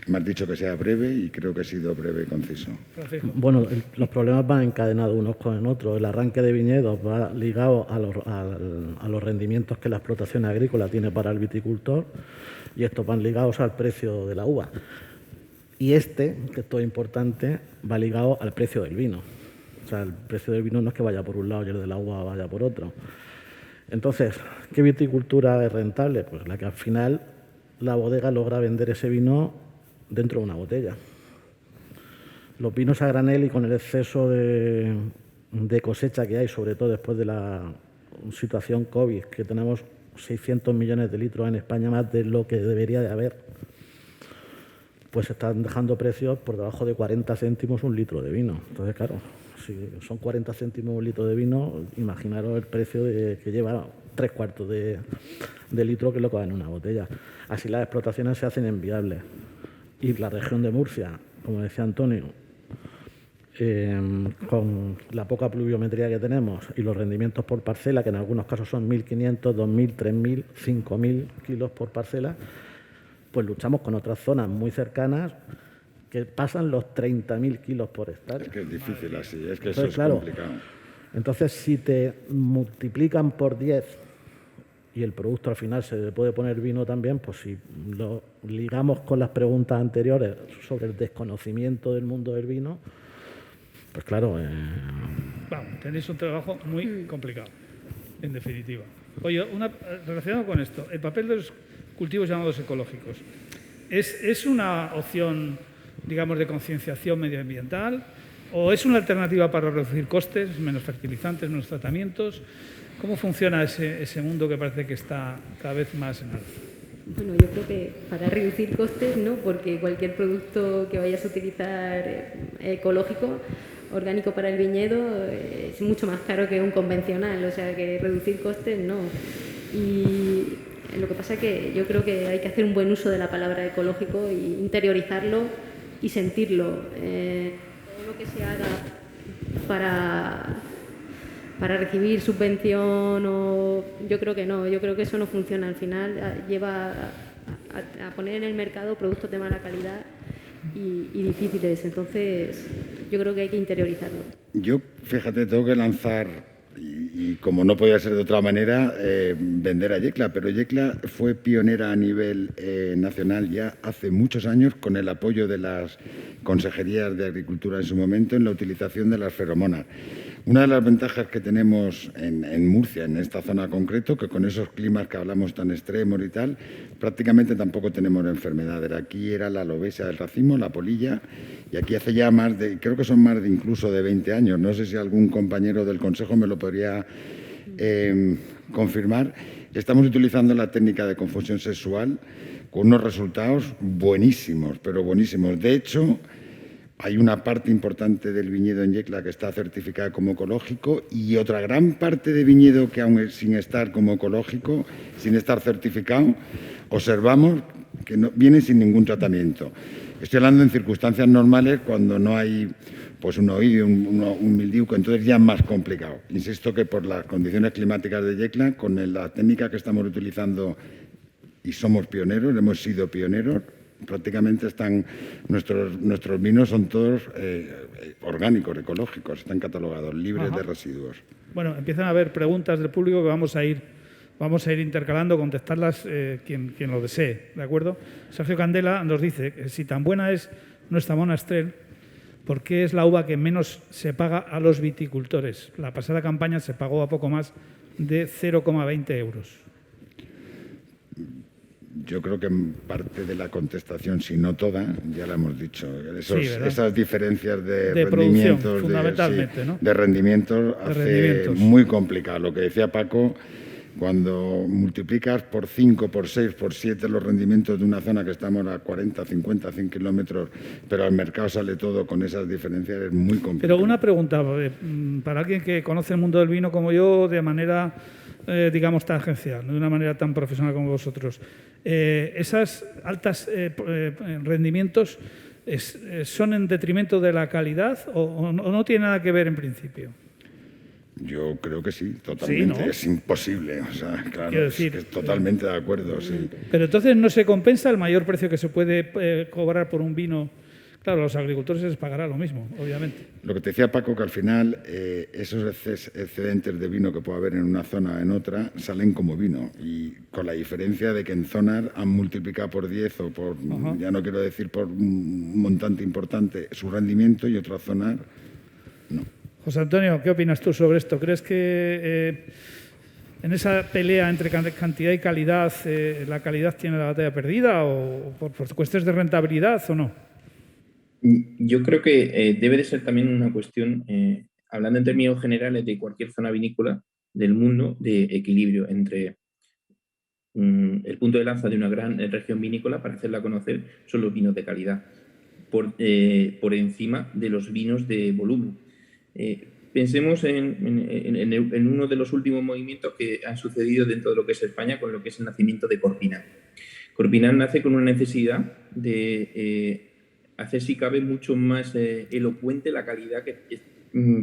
Me has dicho que sea breve y creo que he sido breve y conciso. Bueno, los problemas van encadenados unos con otros. El arranque de viñedos va ligado a los rendimientos que la explotación agrícola tiene para el viticultor y estos van ligados al precio de la uva. Y que esto es importante, va ligado al precio del vino. O sea, el precio del vino no es que vaya por un lado y el de la uva vaya por otro. Entonces, ¿qué viticultura es rentable? Pues la que al final la bodega logra vender ese vino dentro de una botella. Los vinos a granel y con el exceso de cosecha que hay, sobre todo después de la situación COVID, que tenemos 600 millones de litros en España, más de lo que debería de haber, pues están dejando precios por debajo de 40 céntimos un litro de vino. Entonces, claro, si son 40 céntimos un litro de vino, imaginaros el precio que lleva 3/4 de litro, que es lo que va en una botella. Así las explotaciones se hacen inviables. Y la región de Murcia, como decía Antonio, con la poca pluviometría que tenemos y los rendimientos por parcela, que en algunos casos son 1.500, 2.000, 3.000, 5.000 kilos por parcela, pues luchamos con otras zonas muy cercanas que pasan los 30.000 kilos por hectárea. Es que es difícil así, es que Entonces, eso es complicado. Entonces, si te multiplican por 10 y el producto al final se le puede poner vino también, pues si lo ligamos con las preguntas anteriores sobre el desconocimiento del mundo del vino, pues claro... Vamos, tenéis un trabajo muy complicado, en definitiva. Oye, relacionado con esto, el papel de los cultivos llamados ecológicos, ¿es una opción, digamos, de concienciación medioambiental o es una alternativa para reducir costes, menos fertilizantes, menos tratamientos? ¿Cómo funciona ese mundo que parece que está cada vez más en alza? Bueno, yo creo que para reducir costes, no, porque cualquier producto que vayas a utilizar ecológico, orgánico para el viñedo, es mucho más caro que un convencional, o sea que reducir costes no. Y lo que pasa es que yo creo que hay que hacer un buen uso de la palabra ecológico e interiorizarlo y sentirlo. Todo lo que se haga para recibir subvención, yo creo que no, yo creo que eso no funciona. Al final lleva a poner en el mercado productos de mala calidad y difíciles. Entonces, yo creo que hay que interiorizarlo. Yo, fíjate, tengo que lanzar, y como no podía ser de otra manera, vender a Yecla, pero Yecla fue pionera a nivel nacional ya hace muchos años con el apoyo de las consejerías de Agricultura en su momento en la utilización de las feromonas. Una de las ventajas que tenemos en Murcia, en esta zona concreto, que con esos climas que hablamos tan extremos y tal, prácticamente tampoco tenemos enfermedades. Aquí era la alobesia del racimo, la polilla, y aquí hace ya creo que son más de incluso de 20 años. No sé si algún compañero del Consejo me lo podría confirmar. Estamos utilizando la técnica de confusión sexual con unos resultados buenísimos, pero buenísimos. De hecho, hay una parte importante del viñedo en Yecla que está certificada como ecológico y otra gran parte de viñedo que aún sin estar como ecológico, sin estar certificado, observamos que no, viene sin ningún tratamiento. Estoy hablando en circunstancias normales cuando no hay pues un oído, un mildiu, que entonces ya es más complicado. Insisto que por las condiciones climáticas de Yecla, con la técnica que estamos utilizando y somos pioneros, hemos sido pioneros, prácticamente están nuestros vinos son todos orgánicos, ecológicos, están catalogados, libres de residuos. Bueno, empiezan a haber preguntas del público que vamos a ir intercalando, contestarlas quien lo desee, ¿de acuerdo? Sergio Candela nos dice que si tan buena es nuestra Monastrell, ¿por qué es la uva que menos se paga a los viticultores? La pasada campaña se pagó a poco más de 0,20 euros. Yo creo que parte de la contestación, si no toda, ya la hemos dicho. Esas diferencias de rendimientos, fundamentalmente, ¿no? De rendimientos hace muy complicado. Lo que decía Paco, cuando multiplicas por 5, por 6, por 7 los rendimientos de una zona que estamos a 40, 50, 100 kilómetros, pero al mercado sale todo con esas diferencias, es muy complicado. Pero una pregunta, para alguien que conoce el mundo del vino como yo, de manera, digamos, tangencial, de una manera tan profesional como vosotros, esas altas rendimientos son en detrimento de la calidad o no tiene nada que ver en principio. Yo creo que sí, totalmente. Sí, ¿no? Es imposible. O sea, claro, es totalmente de acuerdo, sí. Pero entonces no se compensa el mayor precio que se puede cobrar por un vino. Claro, a los agricultores les pagará lo mismo, obviamente. Lo que te decía Paco, que al final esos excedentes de vino que puede haber en una zona o en otra salen como vino. Y con la diferencia de que en zonas han multiplicado por 10 o por, ya no quiero decir por un montante importante, su rendimiento y otras zonas no. José Antonio, ¿qué opinas tú sobre esto? ¿Crees que en esa pelea entre cantidad y calidad, la calidad tiene la batalla perdida o por cuestiones de rentabilidad o no? Yo creo que debe de ser también una cuestión, hablando en términos generales de cualquier zona vinícola del mundo, de equilibrio entre el punto de lanza de una gran región vinícola para hacerla conocer son los vinos de calidad, por encima de los vinos de volumen. Pensemos en uno de los últimos movimientos que han sucedido dentro de lo que es España con lo que es el nacimiento de Corpinan. Corpinan nace con una necesidad de hacer, si cabe, mucho más elocuente la calidad que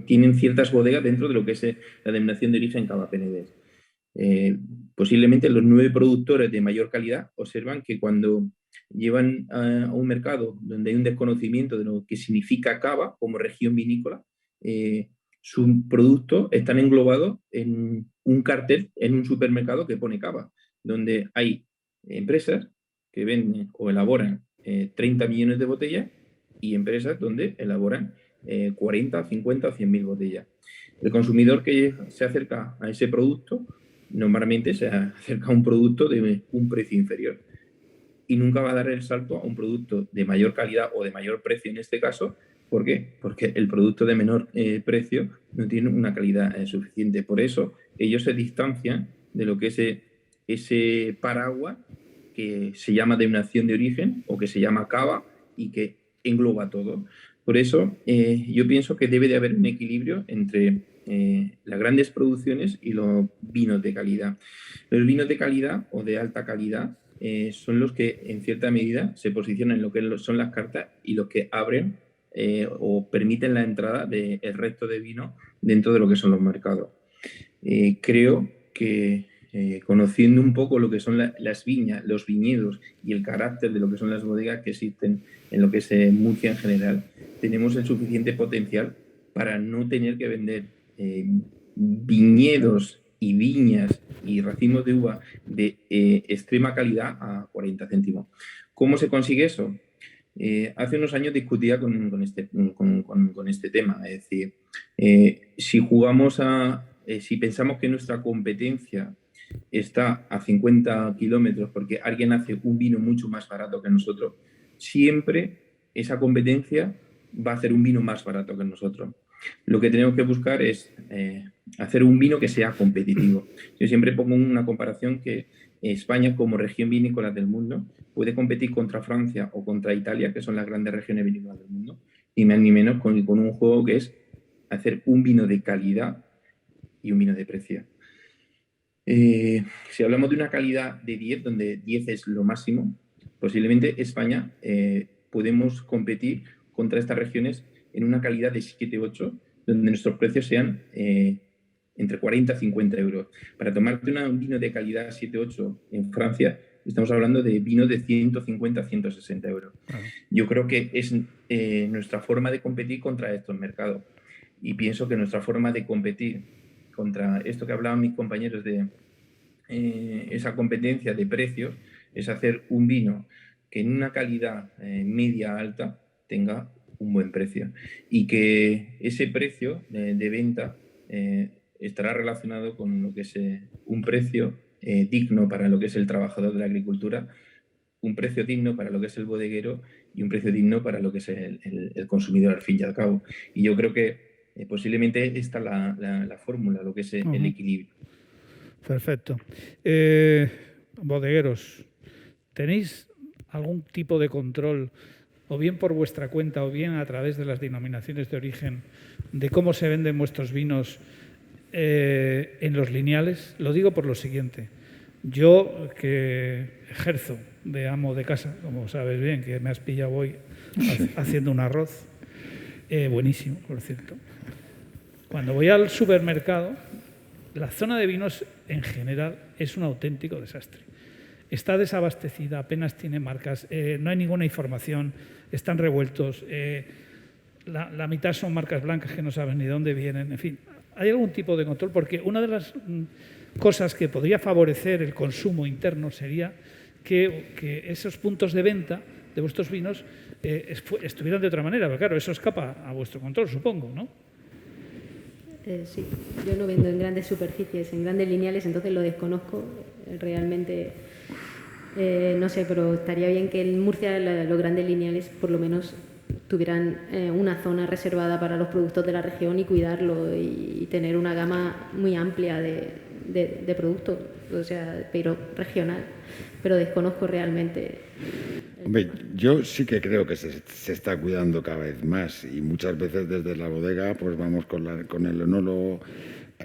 tienen ciertas bodegas dentro de lo que es la denominación de origen Cava Penedès. Posiblemente los 9 productores de mayor calidad observan que cuando llevan a un mercado donde hay un desconocimiento de lo que significa Cava como región vinícola, sus productos están englobados en un cartel en un supermercado que pone Cava, donde hay empresas que venden o elaboran 30 millones de botellas y empresas donde elaboran 40, 50 o 100.000 botellas. El consumidor que se acerca a ese producto normalmente se acerca a un producto de un precio inferior y nunca va a dar el salto a un producto de mayor calidad o de mayor precio en este caso. ¿Por qué? Porque el producto de menor precio no tiene una calidad suficiente. Por eso ellos se distancian de lo que es ese paraguas que se llama denominación de origen o que se llama Cava y que engloba todo. Por eso yo pienso que debe de haber un equilibrio entre las grandes producciones y los vinos de calidad. Los vinos de calidad o de alta calidad son los que en cierta medida se posicionan en lo que son las cartas y los que abren o permiten la entrada del resto de vino dentro de lo que son los mercados. Creo que conociendo un poco lo que son las viñas, los viñedos y el carácter de lo que son las bodegas que existen en lo que es Murcia en general, tenemos el suficiente potencial para no tener que vender viñedos y viñas y racimos de uva de extrema calidad a 40 céntimos. ¿Cómo se consigue eso? Hace unos años discutía con este tema, es decir, si pensamos que nuestra competencia está a 50 kilómetros porque alguien hace un vino mucho más barato que nosotros, siempre esa competencia va a hacer un vino más barato que nosotros. Lo que tenemos que buscar es hacer un vino que sea competitivo. Yo siempre pongo una comparación que España, como región vinícola del mundo, puede competir contra Francia o contra Italia, que son las grandes regiones vinícolas del mundo, ni más ni menos con un juego que es hacer un vino de calidad y un vino de precio. Si hablamos de una calidad de 10, donde 10 es lo máximo, posiblemente España podemos competir contra estas regiones en una calidad de 7-8, donde nuestros precios sean entre 40 y 50 euros. Para tomarte un vino de calidad 7-8 en Francia, estamos hablando de vinos de 150 a 160 euros. Yo creo que es nuestra forma de competir contra estos mercados. Y pienso que nuestra forma de competir contra esto que hablaban mis compañeros de esa competencia de precios es hacer un vino que en una calidad media alta tenga un buen precio y que ese precio de venta estará relacionado con lo que es un precio digno para lo que es el trabajador de la agricultura, un precio digno para lo que es el bodeguero y un precio digno para lo que es el consumidor al fin y al cabo. Y yo creo que posiblemente esta es la fórmula, lo que es el equilibrio. Perfecto. Bodegueros, ¿tenéis algún tipo de control, o bien por vuestra cuenta o bien a través de las denominaciones de origen, de cómo se venden vuestros vinos en los lineales? Lo digo por lo siguiente. Yo, que ejerzo de amo de casa, como sabes bien, que me has pillado hoy haciendo un arroz, buenísimo, por cierto. Cuando voy al supermercado, la zona de vinos en general es un auténtico desastre. Está desabastecida, apenas tiene marcas, no hay ninguna información, están revueltos, la mitad son marcas blancas que no saben ni dónde vienen, en fin. ¿Hay algún tipo de control? Porque una de las cosas que podría favorecer el consumo interno sería que esos puntos de venta de vuestros vinos estuvieran de otra manera, pero claro, eso escapa a vuestro control, supongo, ¿no? Sí, yo no vendo en grandes superficies, en grandes lineales, entonces lo desconozco realmente. No sé, pero estaría bien que en Murcia los grandes lineales por lo menos tuvieran una zona reservada para los productos de la región y cuidarlo y tener una gama muy amplia de productos, o sea, pero regional, pero desconozco realmente. Hombre, yo sí que creo que se está cuidando cada vez más y muchas veces desde la bodega pues vamos con el enólogo,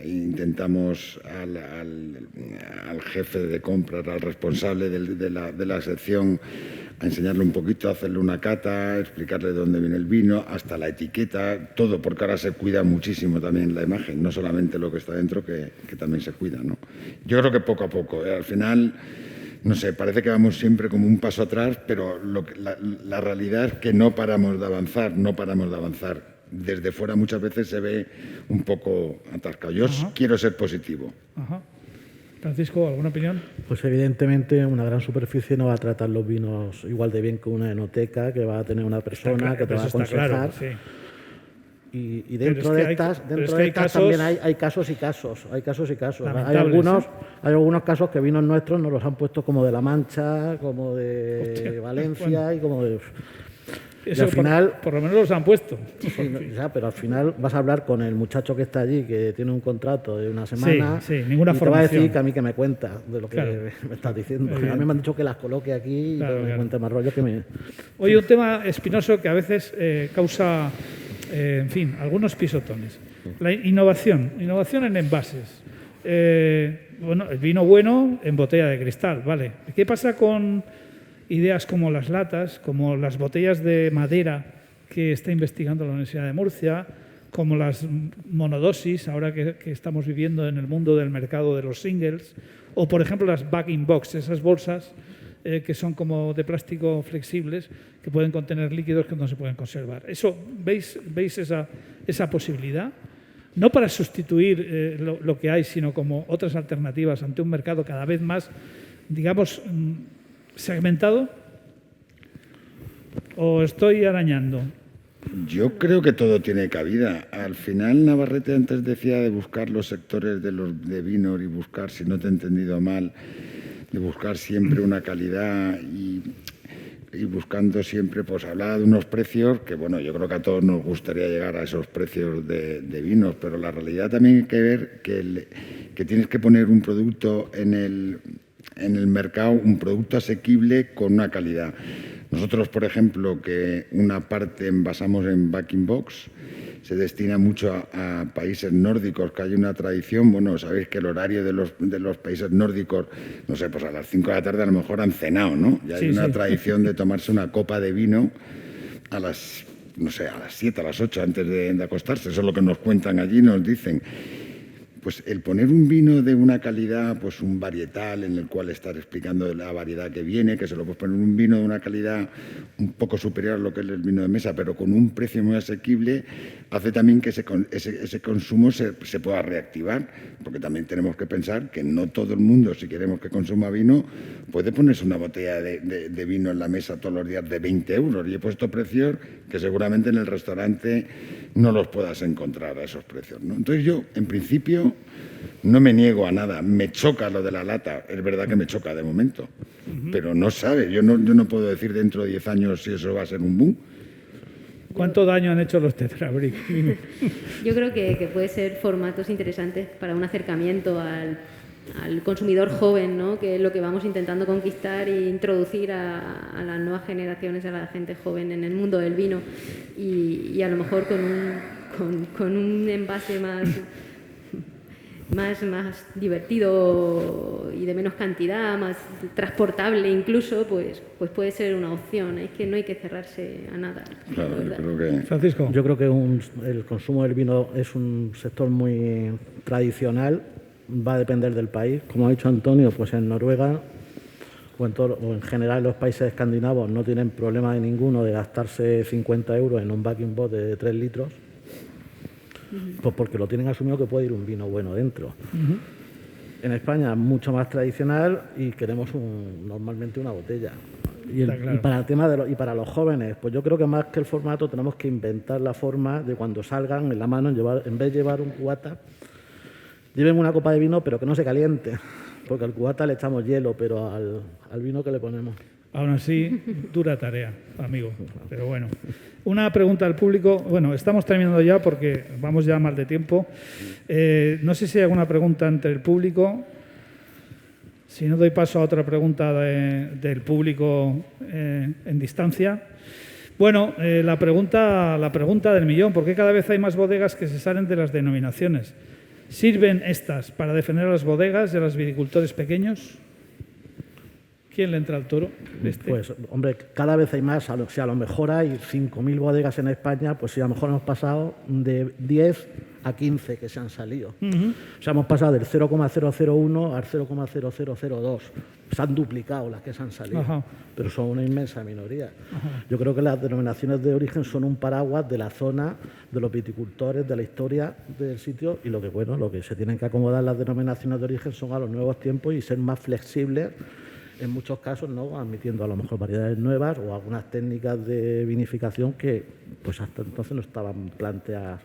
intentamos al jefe de compras, al responsable de la sección, a enseñarle un poquito, a hacerle una cata, explicarle de dónde viene el vino, hasta la etiqueta, todo, porque ahora se cuida muchísimo también la imagen, no solamente lo que está dentro, que también se cuida, ¿no? Yo creo que poco a poco, al final, no sé, parece que vamos siempre como un paso atrás, pero la realidad es que no paramos de avanzar. Desde fuera muchas veces se ve un poco atascado. Yo quiero ser positivo. Ajá. Francisco, ¿alguna opinión? Pues evidentemente una gran superficie no va a tratar los vinos igual de bien que una enoteca, que va a tener una persona que te va a aconsejar. Claro, sí. Y dentro de estas también hay casos y casos. Hay algunos casos que vinos nuestros nos los han puesto como de La Mancha, como de Valencia y como de... Eso, al final, por lo menos los han puesto. Sí, ya, pero al final vas a hablar con el muchacho que está allí, que tiene un contrato de una semana, ninguna y formación. te va a decir que a mí que me cuenta de lo que me estás diciendo. A mí me han dicho que las coloque aquí y que me cuente más rollo que me... Oye, un tema espinoso que a veces causa, en fin, algunos pisotones. La innovación en envases. Bueno, el vino bueno en botella de cristal, ¿vale? ¿Qué pasa con ideas como las latas, como las botellas de madera que está investigando la Universidad de Murcia, como las monodosis, ahora que estamos viviendo en el mundo del mercado de los singles, o por ejemplo las bag-in-box, esas bolsas que son como de plástico flexibles, que pueden contener líquidos que no se pueden conservar? Eso, ¿veis esa posibilidad? No para sustituir lo que hay, sino como otras alternativas ante un mercado cada vez más, digamos, segmentado. ¿O estoy arañando? Yo creo que todo tiene cabida. Al final, Navarrete antes decía de buscar los sectores de vinos y buscar, si no te he entendido mal, de buscar siempre una calidad y buscando siempre, pues hablaba de unos precios que, bueno, yo creo que a todos nos gustaría llegar a esos precios de vinos, pero la realidad también hay que ver que tienes que poner un producto en el mercado, un producto asequible con una calidad. Nosotros, por ejemplo, que una parte envasamos en bag-in-box, se destina mucho a países nórdicos, que hay una tradición. Bueno, sabéis que el horario de los países nórdicos, no sé, pues a las 5 de la tarde a lo mejor han cenado, ¿no? Y hay una tradición de tomarse una copa de vino a las, no sé, a las 7, a las 8 antes de acostarse. Eso es lo que nos cuentan allí, nos dicen. Pues el poner un vino de una calidad, pues un varietal en el cual estar explicando la variedad que viene, que se lo puedes poner un vino de una calidad un poco superior a lo que es el vino de mesa, pero con un precio muy asequible, hace también que ese consumo se pueda reactivar, porque también tenemos que pensar que no todo el mundo, si queremos que consuma vino, puede ponerse una botella de vino en la mesa todos los días de 20 euros. Y he puesto precios que seguramente en el restaurante no los puedas encontrar a esos precios, ¿no? Entonces yo, en principio, no me niego a nada. Me choca lo de la lata. Es verdad que me choca de momento. Pero no sabe. Yo no puedo decir dentro de 10 años si eso va a ser un boom. ¿Cuánto daño han hecho los Tetra Brick? Yo creo que puede ser formatos interesantes para un acercamiento al consumidor joven, ¿no? Que es lo que vamos intentando conquistar e introducir a las nuevas generaciones, a la gente joven en el mundo del vino y a lo mejor con un envase más divertido y de menos cantidad, más transportable incluso, pues puede ser una opción. Es que no hay que cerrarse a nada. Claro, yo creo que... Francisco. Yo creo que el consumo del vino es un sector muy tradicional, va a depender del país. Como ha dicho Antonio, pues en Noruega o en general los países escandinavos no tienen problema de ninguno de gastarse 50 euros en un bag-in-box de 3 litros. Pues porque lo tienen asumido que puede ir un vino bueno dentro. En España es mucho más tradicional y queremos normalmente una botella. Y para el tema y para los jóvenes, pues yo creo que más que el formato tenemos que inventar la forma de cuando salgan en la mano, en vez de llevar un cubata, lleven una copa de vino pero que no se caliente, porque al cubata le echamos hielo, pero al vino que le ponemos. Aún así, dura tarea, amigo. Pero bueno, una pregunta al público. Bueno, estamos terminando ya porque vamos ya mal de tiempo. No sé si hay alguna pregunta entre el público. Si no, doy paso a otra pregunta del público en distancia. Bueno, la pregunta del millón. ¿Por qué cada vez hay más bodegas que se salen de las denominaciones? ¿Sirven estas para defender a las bodegas y a los viticultores pequeños? ¿Quién le entra al toro? Pues, hombre, cada vez hay más. Si a lo mejor hay 5.000 bodegas en España, pues sí, a lo mejor hemos pasado de 10 a 15 que se han salido. O sea, hemos pasado del 0,001 al 0,0002. Se han duplicado las que se han salido, pero son una inmensa minoría. Yo creo que las denominaciones de origen son un paraguas de la zona, de los viticultores, de la historia del sitio, y lo que se tienen que acomodar las denominaciones de origen son a los nuevos tiempos y ser más flexibles. En muchos casos, ¿no?, admitiendo a lo mejor variedades nuevas o algunas técnicas de vinificación que pues hasta entonces no estaban planteadas.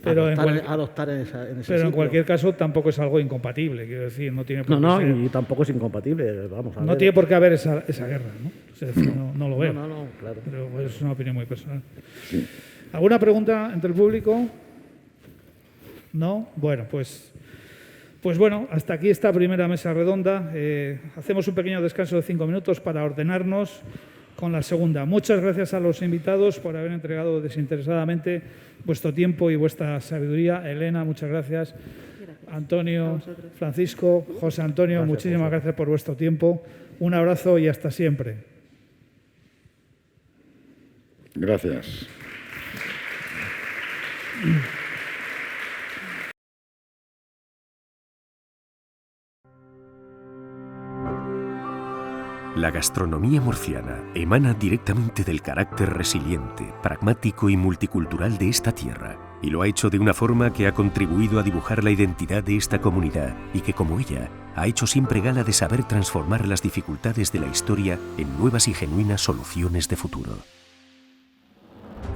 Pero adoptar en ese pero sitio. En cualquier caso tampoco es algo incompatible, quiero decir, no tiene por qué ser. Y tampoco es incompatible, vamos a ver. No tiene por qué haber esa guerra, ¿no? O sea, no lo veo. No, claro. Pero es una opinión muy personal. Sí. ¿Alguna pregunta entre el público? ¿No? Bueno, pues bueno, hasta aquí esta primera mesa redonda. Hacemos un pequeño descanso de 5 minutos para ordenarnos con la segunda. Muchas gracias a los invitados por haber entregado desinteresadamente vuestro tiempo y vuestra sabiduría. Elena, muchas gracias. Antonio, Francisco, José Antonio, muchísimas gracias por vuestro tiempo. Un abrazo y hasta siempre. Gracias. La gastronomía murciana emana directamente del carácter resiliente, pragmático y multicultural de esta tierra, y lo ha hecho de una forma que ha contribuido a dibujar la identidad de esta comunidad y que, como ella, ha hecho siempre gala de saber transformar las dificultades de la historia en nuevas y genuinas soluciones de futuro.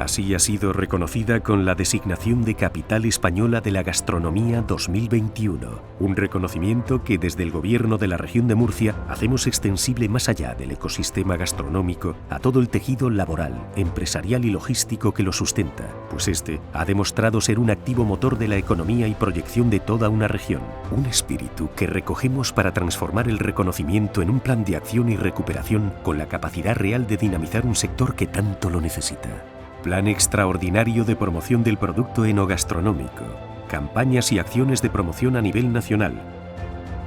Así ha sido reconocida con la designación de Capital Española de la Gastronomía 2021, un reconocimiento que desde el Gobierno de la región de Murcia hacemos extensible más allá del ecosistema gastronómico a todo el tejido laboral, empresarial y logístico que lo sustenta, pues este ha demostrado ser un activo motor de la economía y proyección de toda una región, un espíritu que recogemos para transformar el reconocimiento en un plan de acción y recuperación con la capacidad real de dinamizar un sector que tanto lo necesita. Plan extraordinario de promoción del producto enogastronómico, campañas y acciones de promoción a nivel nacional,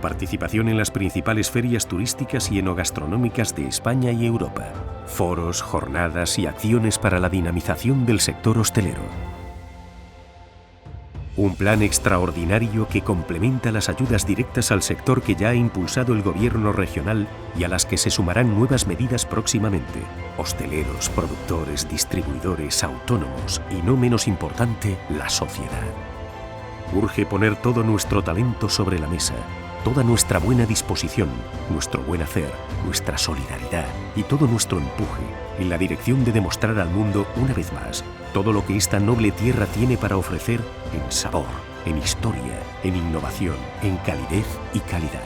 participación en las principales ferias turísticas y enogastronómicas de España y Europa, foros, jornadas y acciones para la dinamización del sector hostelero. Un plan extraordinario que complementa las ayudas directas al sector que ya ha impulsado el Gobierno regional y a las que se sumarán nuevas medidas próximamente. Hosteleros, productores, distribuidores, autónomos y, no menos importante, la sociedad. Urge poner todo nuestro talento sobre la mesa, toda nuestra buena disposición, nuestro buen hacer, nuestra solidaridad y todo nuestro empuje en la dirección de demostrar al mundo, una vez más, todo lo que esta noble tierra tiene para ofrecer en sabor, en historia, en innovación, en calidez y calidad.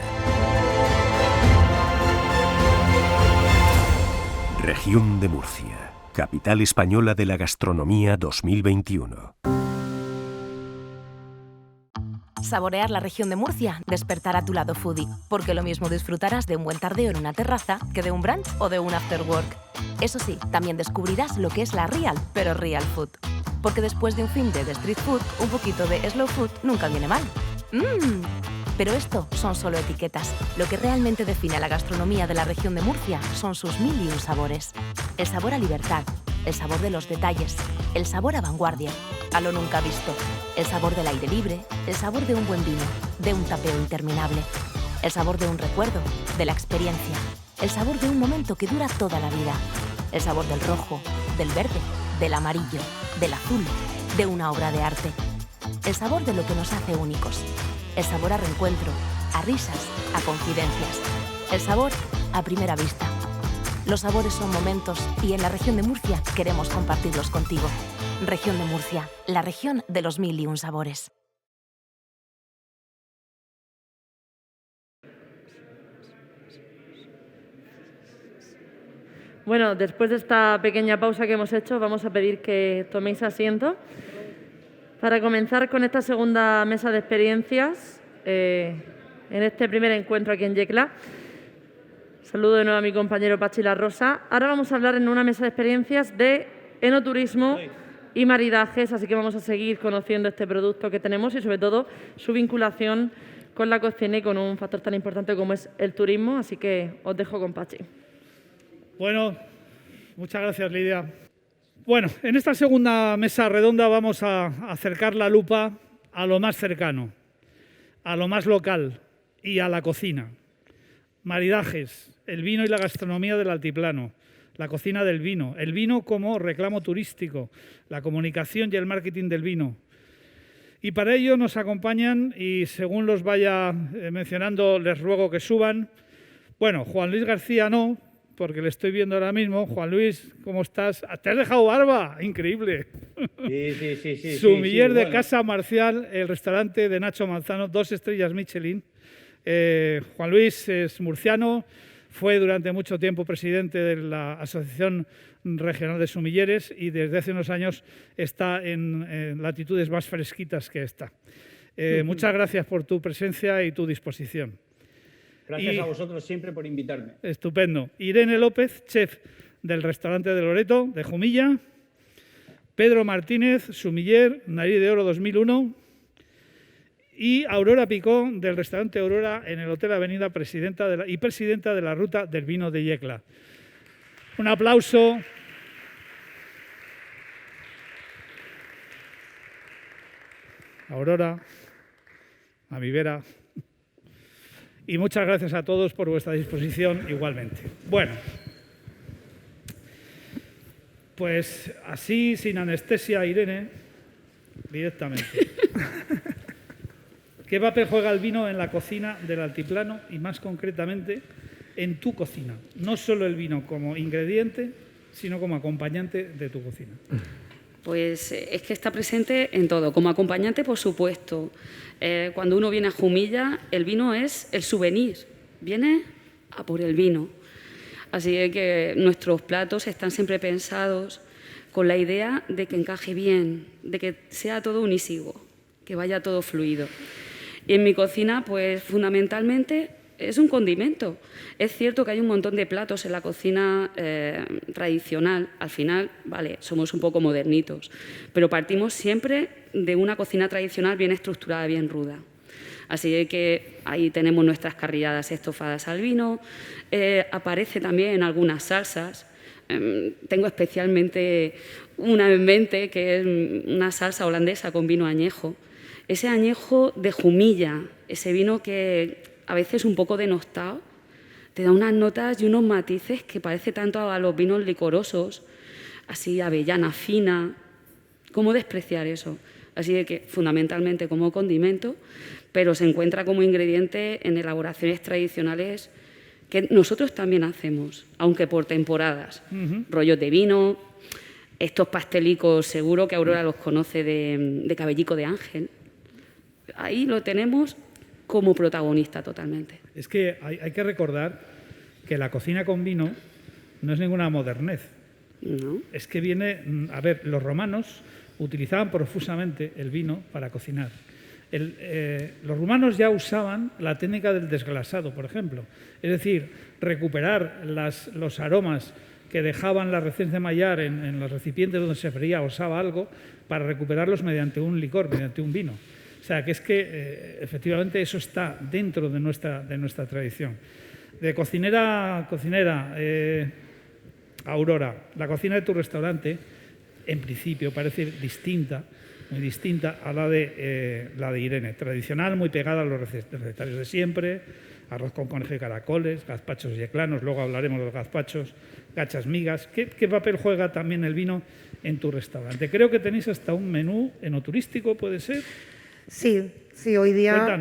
Región de Murcia, Capital Española de la Gastronomía 2021. Saborear la región de Murcia despertará tu lado foodie, porque lo mismo disfrutarás de un buen tardeo en una terraza que de un brunch o de un after work. Eso sí, también descubrirás lo que es la real, pero real food. Porque después de un fin de street food, un poquito de slow food nunca viene mal. Pero esto son solo etiquetas. Lo que realmente define a la gastronomía de la región de Murcia son sus 1001 sabores. El sabor a libertad, el sabor de los detalles, el sabor a vanguardia, a lo nunca visto, el sabor del aire libre, el sabor de un buen vino, de un tapeo interminable, el sabor de un recuerdo, de la experiencia, el sabor de un momento que dura toda la vida, el sabor del rojo, del verde, del amarillo, del azul, de una obra de arte, el sabor de lo que nos hace únicos, el sabor a reencuentro, a risas, a confidencias, el sabor a primera vista. Los sabores son momentos y en la región de Murcia queremos compartirlos contigo. Región de Murcia, la región de los 1001 sabores. Bueno, después de esta pequeña pausa que hemos hecho, vamos a pedir que toméis asiento para comenzar con esta segunda mesa de experiencias en este primer encuentro aquí en Yecla. Saludo de nuevo a mi compañero Pachi La Rosa. Ahora vamos a hablar en una mesa de experiencias de enoturismo y maridajes, así que vamos a seguir conociendo este producto que tenemos y sobre todo su vinculación con la cocina y con un factor tan importante como es el turismo, así que os dejo con Pachi. Bueno, muchas gracias, Lidia. Bueno, en esta segunda mesa redonda vamos a acercar la lupa a lo más cercano, a lo más local y a la cocina. Maridajes, el vino y la gastronomía del altiplano, la cocina del vino, el vino como reclamo turístico, la comunicación y el marketing del vino. Y para ello nos acompañan, y según los vaya mencionando les ruego que suban, bueno, Juan Luis García no, porque le estoy viendo ahora mismo. Juan Luis, ¿cómo estás? ¿Te has dejado barba? Increíble. Sí. Sumiller de Casa Marcial, el restaurante de Nacho Manzano, 2 estrellas Michelin. Juan Luis es murciano, fue durante mucho tiempo presidente de la Asociación Regional de Sumilleres y desde hace unos años está en latitudes más fresquitas que esta. Muchas gracias por tu presencia y tu disposición. Gracias a vosotros siempre por invitarme. Estupendo. Irene López, chef del restaurante de Loreto, de Jumilla. Pedro Martínez, Sumiller, Nariz de Oro 2001. Y Aurora Picó, del restaurante Aurora, en el Hotel Avenida, presidenta de la Ruta del Vino de Yecla. Un aplauso. Aurora, a mi vera. Y muchas gracias a todos por vuestra disposición igualmente. Bueno, pues así, sin anestesia, Irene, directamente. ¿Qué papel juega el vino en la cocina del altiplano y más concretamente en tu cocina? No solo el vino como ingrediente, sino como acompañante de tu cocina. Pues es que está presente en todo. Como acompañante, por supuesto. Cuando uno viene a Jumilla, el vino es el souvenir. Viene a por el vino. Así que nuestros platos están siempre pensados con la idea de que encaje bien, de que sea todo unisivo, que vaya todo fluido. Y en mi cocina, pues fundamentalmente es un condimento. Es cierto que hay un montón de platos en la cocina tradicional. Al final, vale, somos un poco modernitos, pero partimos siempre de una cocina tradicional bien estructurada, bien ruda. Así que ahí tenemos nuestras carrilladas estofadas al vino. Aparece también en algunas salsas. Tengo especialmente una en mente, que es una salsa holandesa con vino añejo. Ese añejo de Jumilla, ese vino que a veces un poco denostado, te da unas notas y unos matices que parece tanto a los vinos licorosos, así avellana fina. ¿Cómo despreciar eso? Así que fundamentalmente como condimento, pero se encuentra como ingrediente en elaboraciones tradicionales que nosotros también hacemos, aunque por temporadas. Rollos de vino, estos pastelicos, seguro que Aurora los conoce, de cabellico de ángel. Ahí lo tenemos como protagonista totalmente. Es que hay que recordar que la cocina con vino no es ninguna modernez. ¿No? Es que viene... A ver, los romanos utilizaban profusamente el vino para cocinar. Los romanos ya usaban la técnica del desglasado, por ejemplo. Es decir, recuperar los aromas que dejaban la recién de mallar en los recipientes donde se freía o osaba algo para recuperarlos mediante un licor, mediante un vino. O sea, que es que efectivamente eso está dentro de nuestra tradición. De cocinera a cocinera, Aurora, la cocina de tu restaurante, en principio, parece distinta, muy distinta a la de Irene. Tradicional, muy pegada a los recetarios de siempre, arroz con conejo y caracoles, gazpachos yeclanos, luego hablaremos de los gazpachos, gachas migas. ¿Qué papel juega también el vino en tu restaurante? Creo que tenéis hasta un menú enoturístico, ¿puede ser? Sí, hoy día,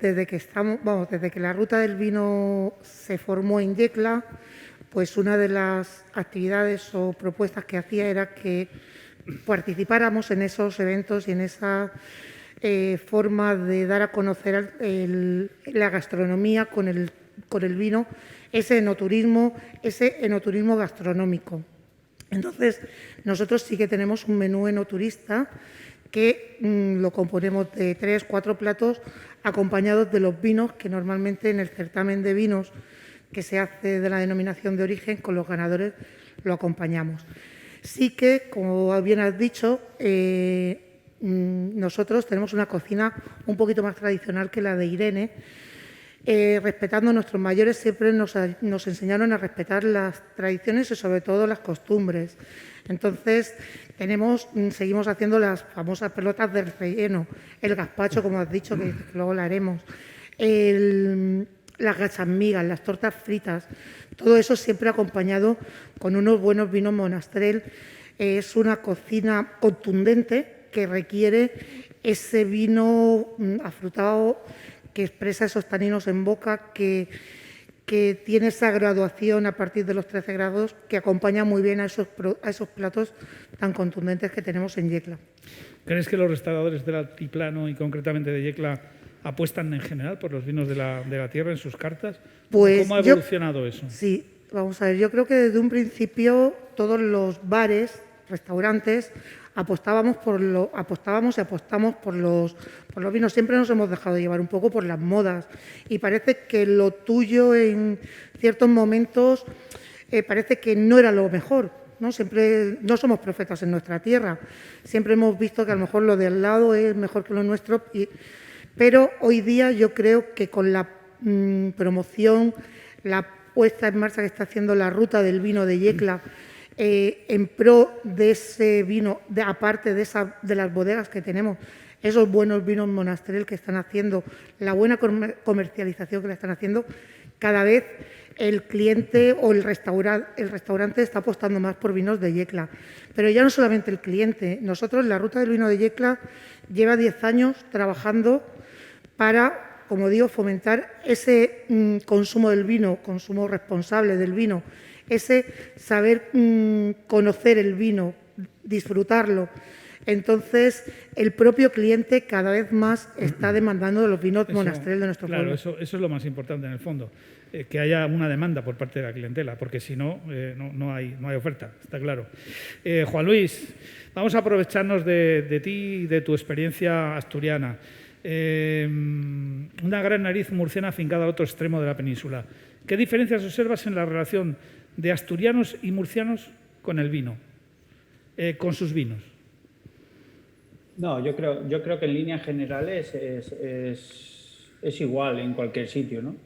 desde que la ruta del vino se formó en Yecla, pues una de las actividades o propuestas que hacía era que participáramos en esos eventos y en esa forma de dar a conocer la gastronomía con el vino, ese enoturismo gastronómico. Entonces, nosotros sí que tenemos un menú enoturista que lo componemos de 3 o 4 platos acompañados de los vinos que normalmente en el certamen de vinos que se hace de la denominación de origen con los ganadores lo acompañamos. Sí que, como bien has dicho, nosotros tenemos una cocina un poquito más tradicional que la de Irene. Respetando a nuestros mayores, siempre nos enseñaron a respetar las tradiciones y sobre todo las costumbres. Entonces, seguimos haciendo las famosas pelotas del relleno, el gazpacho, como has dicho, que luego lo haremos, las gachas migas, las tortas fritas, todo eso siempre acompañado con unos buenos vinos Monastrell. Es una cocina contundente que requiere ese vino afrutado que expresa esos taninos en boca, que tiene esa graduación a partir de los 13 grados que acompaña muy bien a esos platos tan contundentes que tenemos en Yecla. ¿Crees que los restauradores del altiplano y concretamente de Yecla apuestan en general por los vinos de la tierra en sus cartas? Pues ¿Cómo ha evolucionado eso? Sí, vamos a ver, yo creo que desde un principio todos los bares, restaurantes, apostamos y apostamos por los vinos. Siempre nos hemos dejado llevar un poco por las modas y parece que lo tuyo en ciertos momentos parece que no era lo mejor, ¿no? Siempre no somos profetas en nuestra tierra. Siempre hemos visto que a lo mejor lo de al lado es mejor que lo nuestro. Pero hoy día yo creo que con la promoción, la puesta en marcha que está haciendo la ruta del vino de Yecla, en pro de ese vino, aparte de las bodegas que tenemos, esos buenos vinos Monastrell que están haciendo, la buena comercialización que la están haciendo, cada vez el cliente o el restaurante está apostando más por vinos de Yecla. Pero ya no solamente el cliente, nosotros la ruta del vino de Yecla lleva 10 años trabajando para, como digo, fomentar ese consumo del vino, consumo responsable del vino, ese saber conocer el vino disfrutarlo. Entonces, el propio cliente cada vez más está demandando de los vinos Monastrell de nuestro pueblo. Claro, eso es lo más importante en el fondo, que haya una demanda por parte de la clientela, porque si no, no hay oferta, está claro. Juan Luis, vamos a aprovecharnos de ti y de tu experiencia asturiana. Una gran nariz murciana afincada al otro extremo de la península. ¿Qué diferencias observas en la relación de asturianos y murcianos con el vino, con sus vinos? No, yo creo que en líneas generales es igual en cualquier sitio, ¿no?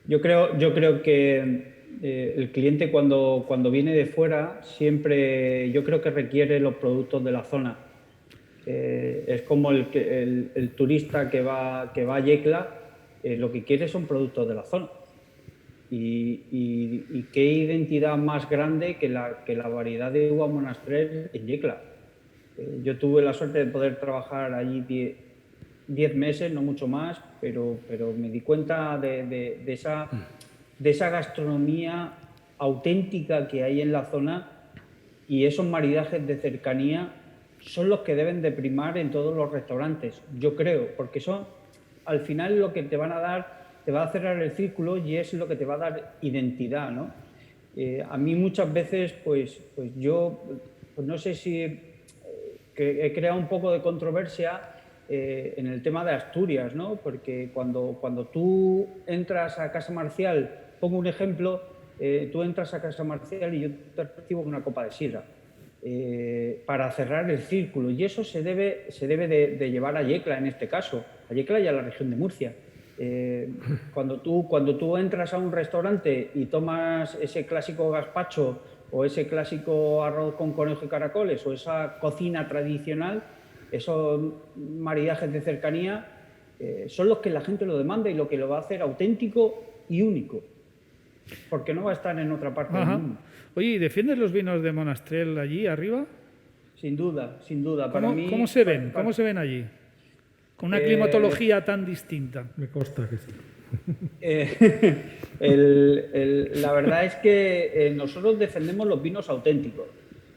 Yo creo que el cliente cuando viene de fuera siempre yo creo que requiere los productos de la zona. Es como el turista que va a Yecla, lo que quiere son productos de la zona. Y qué identidad más grande que la variedad de uva Monastrell en Yecla. Yo tuve la suerte de poder trabajar allí 10 meses, no mucho más, pero me di cuenta de esa gastronomía auténtica que hay en la zona, y esos maridajes de cercanía son los que deben de primar en todos los restaurantes, yo creo, porque son al final lo que te van a dar, te va a cerrar el círculo y es lo que te va a dar identidad, ¿no? A mí muchas veces, pues yo no sé si que he creado un poco de controversia en el tema de Asturias, ¿no? Porque cuando tú entras a Casa Marcial, pongo un ejemplo, tú entras a Casa Marcial y yo te recibo una copa de sidra para cerrar el círculo, y eso se debe de llevar a Yecla en este caso, a Yecla y a la región de Murcia. Cuando tú entras a un restaurante y tomas ese clásico gazpacho o ese clásico arroz con conejo y caracoles o esa cocina tradicional, esos maridajes de cercanía, son los que la gente lo demanda y lo que lo va a hacer auténtico y único, porque no va a estar en otra parte del mundo. Oye, ¿y defiendes los vinos de Monastrell allí arriba? Sin duda, sin duda. ¿Cómo se ven? ¿Cómo se ven allí? Con una climatología tan distinta. Me consta que sí. La verdad es que nosotros defendemos los vinos auténticos,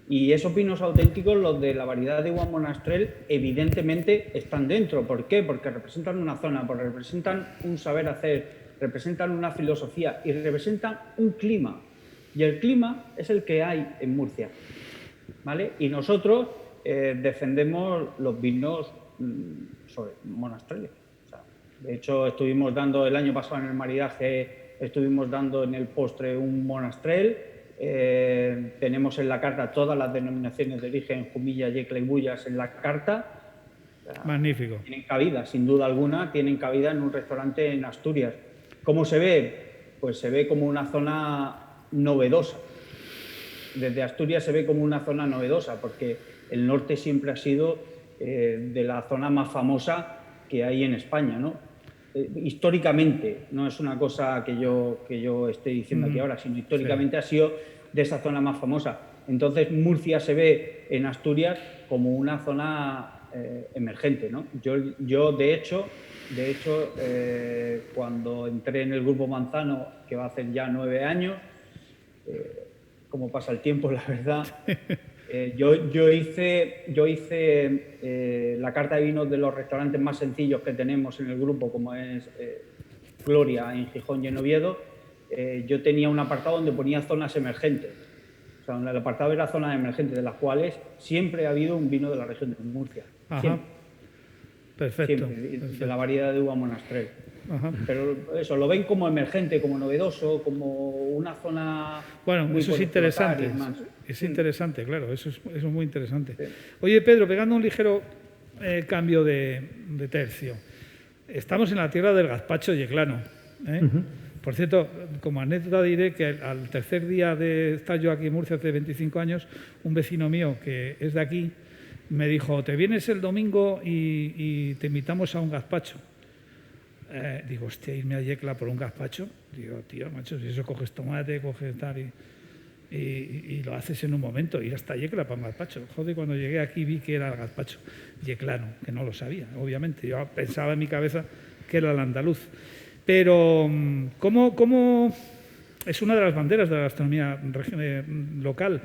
y esos vinos auténticos, los de la variedad de uva Monastrell, evidentemente están dentro. ¿Por qué? Porque representan una zona, porque representan un saber hacer, representan una filosofía y representan un clima, y el clima es el que hay en Murcia, ¿vale? Y nosotros defendemos los vinos sobre Monastrell. De hecho, estuvimos dando el año pasado en el maridaje, estuvimos dando en el postre un Monastrell. Tenemos en la carta todas las denominaciones de origen, Jumilla, Yecla y Bullas en la carta. Magnífico. Tienen cabida, sin duda alguna, tienen cabida en un restaurante en Asturias. ¿Cómo se ve? Pues se ve como una zona novedosa. Desde Asturias se ve como una zona novedosa, porque el norte siempre ha sido de la zona más famosa que hay en España, ¿no? Históricamente, no es una cosa que yo esté diciendo aquí ahora, sino históricamente ha sido de esa zona más famosa. Entonces Murcia se ve en Asturias como una zona emergente, ¿no? Yo de hecho, cuando entré en el Grupo Manzano, que va a hacer ya 9 años, como pasa el tiempo, la verdad, yo hice la carta de vinos de los restaurantes más sencillos que tenemos en el grupo, como es Gloria en Gijón y en Oviedo. Yo tenía un apartado donde ponía zonas emergentes. O sea, el apartado era zonas emergentes, de las cuales siempre ha habido un vino de la región de Murcia. Ajá. Siempre. Perfecto. Siempre, Perfecto. de la variedad de uva Monastrell. Ajá. Pero eso, lo ven como emergente, como novedoso, como una zona... Bueno, muy eso es por interesante. explotar y demás. Es interesante, claro, eso es muy interesante. Sí. Oye, Pedro, pegando un ligero cambio de tercio. Estamos en la tierra del gazpacho yeclano. Por cierto, como anécdota diré que al tercer día de estar yo aquí en Murcia hace 25 años, un vecino mío que es de aquí me dijo: te vienes el domingo y te invitamos a un gazpacho. Digo, hostia, irme a Yecla por un gazpacho. Digo, tío, macho, si eso coges tomate, coges tal y lo haces en un momento, ir hasta Yecla para un gazpacho. Joder, cuando llegué aquí vi que era el gazpacho yeclano, que no lo sabía, obviamente. Yo pensaba en mi cabeza que era el andaluz. Pero, ¿cómo es una de las banderas de la gastronomía local.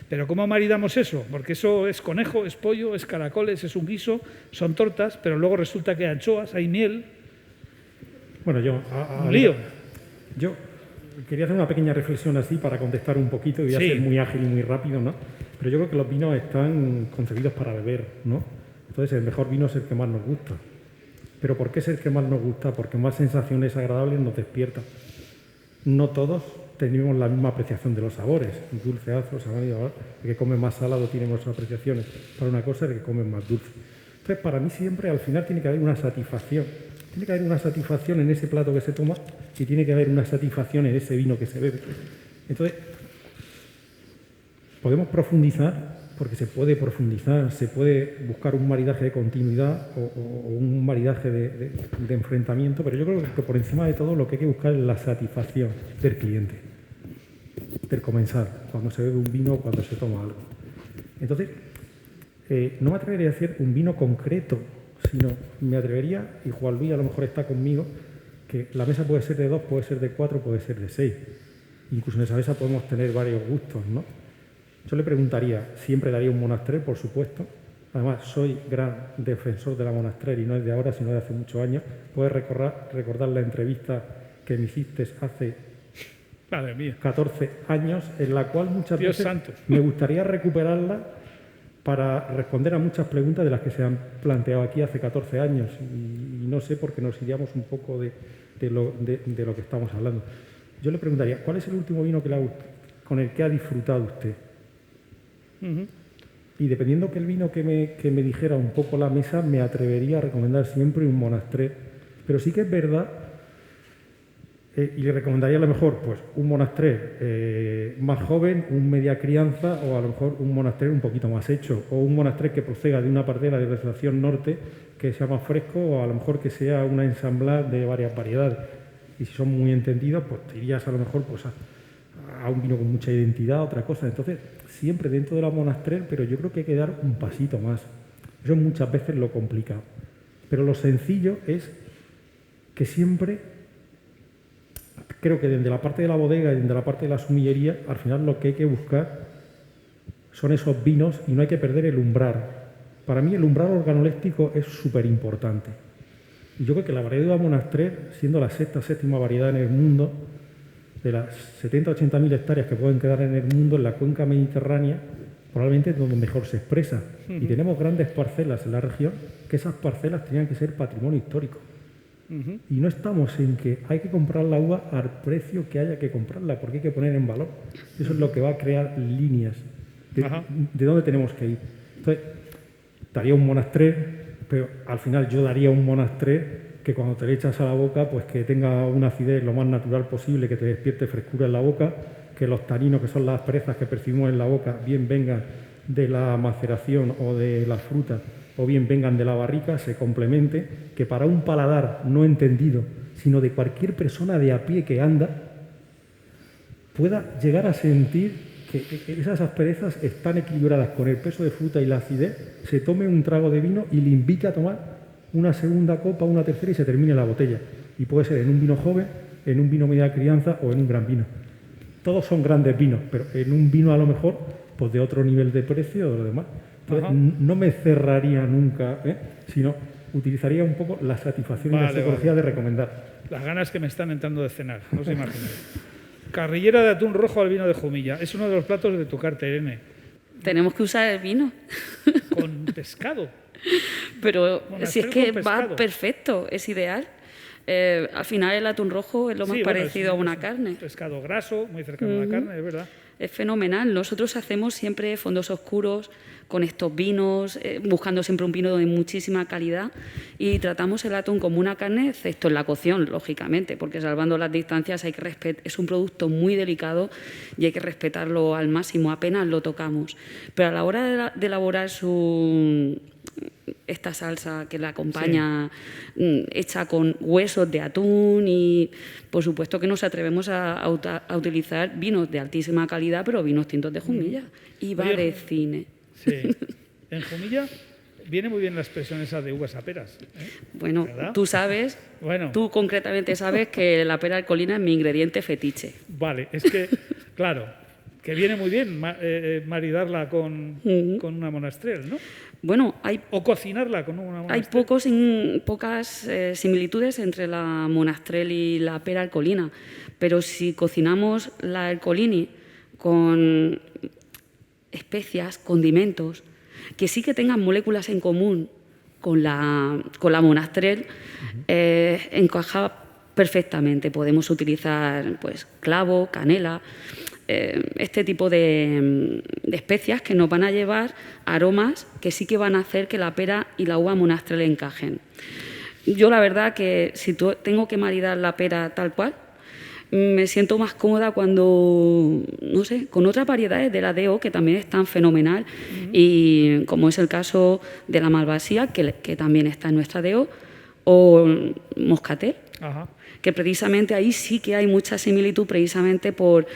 Pero ¿cómo maridamos eso? Porque eso es conejo, es pollo, es caracoles, es un guiso, son tortas, pero luego resulta que hay anchoas, hay miel. Bueno, un lío. Yo quería hacer una pequeña reflexión así para contestar un poquito y voy a ser muy ágil y muy rápido, ¿no? Pero yo creo que los vinos están concebidos para beber, ¿no? Entonces, el mejor vino es el que más nos gusta. ¿Pero por qué es el que más nos gusta? Porque más sensaciones agradables nos despierta. No todos tenemos la misma apreciación de los sabores. Dulce, ácido, salado. El que come más salado tiene más apreciaciones para una cosa, el que come más dulce. Entonces, para mí siempre al final tiene que haber una satisfacción. Tiene que haber una satisfacción en ese plato que se toma y tiene que haber una satisfacción en ese vino que se bebe. Entonces, podemos profundizar, porque se puede profundizar, se puede buscar un maridaje de continuidad o un maridaje de enfrentamiento, pero yo creo que por encima de todo lo que hay que buscar es la satisfacción del cliente, del comensal, cuando se bebe un vino o cuando se toma algo. Entonces, no me atrevería a decir un vino concreto, sino me atrevería, y Juan Luis a lo mejor está conmigo, que la mesa puede ser de 2, puede ser de 4, puede ser de 6. Incluso en esa mesa podemos tener varios gustos, ¿no? Yo le preguntaría, siempre daría un Monastrell, por supuesto. Además, soy gran defensor de la Monastrell y no es de ahora, sino de hace muchos años. Puedes recordar la entrevista que me hiciste hace 14 años, en la cual muchas veces me gustaría recuperarla para responder a muchas preguntas de las que se han planteado aquí hace 14 años. Y no sé por qué nos iríamos un poco de lo que estamos hablando. Yo le preguntaría, ¿cuál es el último vino con el que ha disfrutado usted? Y dependiendo que el vino que me dijera un poco la mesa, me atrevería a recomendar siempre un Monastrell. Pero sí que es verdad, y le recomendaría a lo mejor pues, un Monastrell más joven, un media crianza, o a lo mejor un Monastrell un poquito más hecho, o un Monastrell que proceda de una parcela de Restauración Norte que sea más fresco, o a lo mejor que sea una ensamblada de varias variedades. Y si son muy entendidos, pues te irías a lo mejor pues, a un vino con mucha identidad, otra cosa. Entonces, siempre dentro de la Monastrell, pero yo creo que hay que dar un pasito más. Eso es muchas veces lo complicado. Pero lo sencillo es que siempre, creo que desde la parte de la bodega y desde la parte de la sumillería, al final lo que hay que buscar son esos vinos y no hay que perder el umbral. Para mí el umbral organoléctico es súper importante. Y yo creo que la variedad de la Monastrell, siendo la séptima variedad en el mundo, de las 70 o 80.000 hectáreas que pueden quedar en el mundo, en la cuenca mediterránea, probablemente es donde mejor se expresa. Y tenemos grandes parcelas en la región, que esas parcelas tenían que ser patrimonio histórico. Y no estamos en que hay que comprar la uva al precio que haya que comprarla, porque hay que poner en valor. Eso es lo que va a crear líneas de dónde tenemos que ir. Entonces, daría un Monastrell, pero al final yo daría un Monastrell que cuando te le echas a la boca, pues que tenga una acidez lo más natural posible, que te despierte frescura en la boca, que los taninos, que son las asperezas que percibimos en la boca, bien vengan de la maceración o de las frutas, o bien vengan de la barrica, se complemente, que para un paladar no entendido, sino de cualquier persona de a pie que anda, pueda llegar a sentir que esas asperezas están equilibradas con el peso de fruta y la acidez, se tome un trago de vino y le invite a tomar una segunda copa, una tercera y se termine la botella. Y puede ser en un vino joven, en un vino media crianza o en un gran vino. Todos son grandes vinos, pero en un vino a lo mejor pues de otro nivel de precio o de lo demás. Entonces, no me cerraría nunca, sino utilizaría un poco la satisfacción y la psicología de recomendar. Las ganas que me están entrando de cenar, no se imaginan. Carrillera de atún rojo al vino de Jumilla. Es uno de los platos de tu carta, Irene. Tenemos que usar el vino. Con pescado. Pero si es que va perfecto, es ideal. Al final el atún rojo es lo más parecido a una carne. Pescado graso, muy cercano a una carne, es verdad. Es fenomenal. Nosotros hacemos siempre fondos oscuros con estos vinos, buscando siempre un vino de muchísima calidad y tratamos el atún como una carne, excepto en la cocción, lógicamente, porque salvando las distancias hay que es un producto muy delicado y hay que respetarlo al máximo, apenas lo tocamos. Pero a la hora de elaborar esta salsa que la acompaña, hecha con huesos de atún y por supuesto que nos atrevemos a utilizar vinos de altísima calidad, pero vinos tintos de Jumilla y va de cine. Sí. En Jumilla viene muy bien la expresión esa de uvas a peras. Bueno, ¿verdad? Tú concretamente sabes que la pera alcolina es mi ingrediente fetiche. Vale, es que, claro, que viene muy bien maridarla con una monastrell, ¿no? Bueno, o cocinarla con una monastrell. Hay pocas similitudes entre la monastrell y la pera alcolina, pero si cocinamos la alcolini con especias, condimentos, que sí que tengan moléculas en común con la monastrell, encaja perfectamente. Podemos utilizar pues, clavo, canela, este tipo de especias que nos van a llevar aromas que sí que van a hacer que la pera y la uva monastrell encajen. Yo la verdad que si tengo que maridar la pera tal cual, me siento más cómoda cuando, no sé, con otras variedades de la DO que también están fenomenal y como es el caso de la malvasía, que también está en nuestra DO, o moscatel, que precisamente ahí sí que hay mucha similitud precisamente por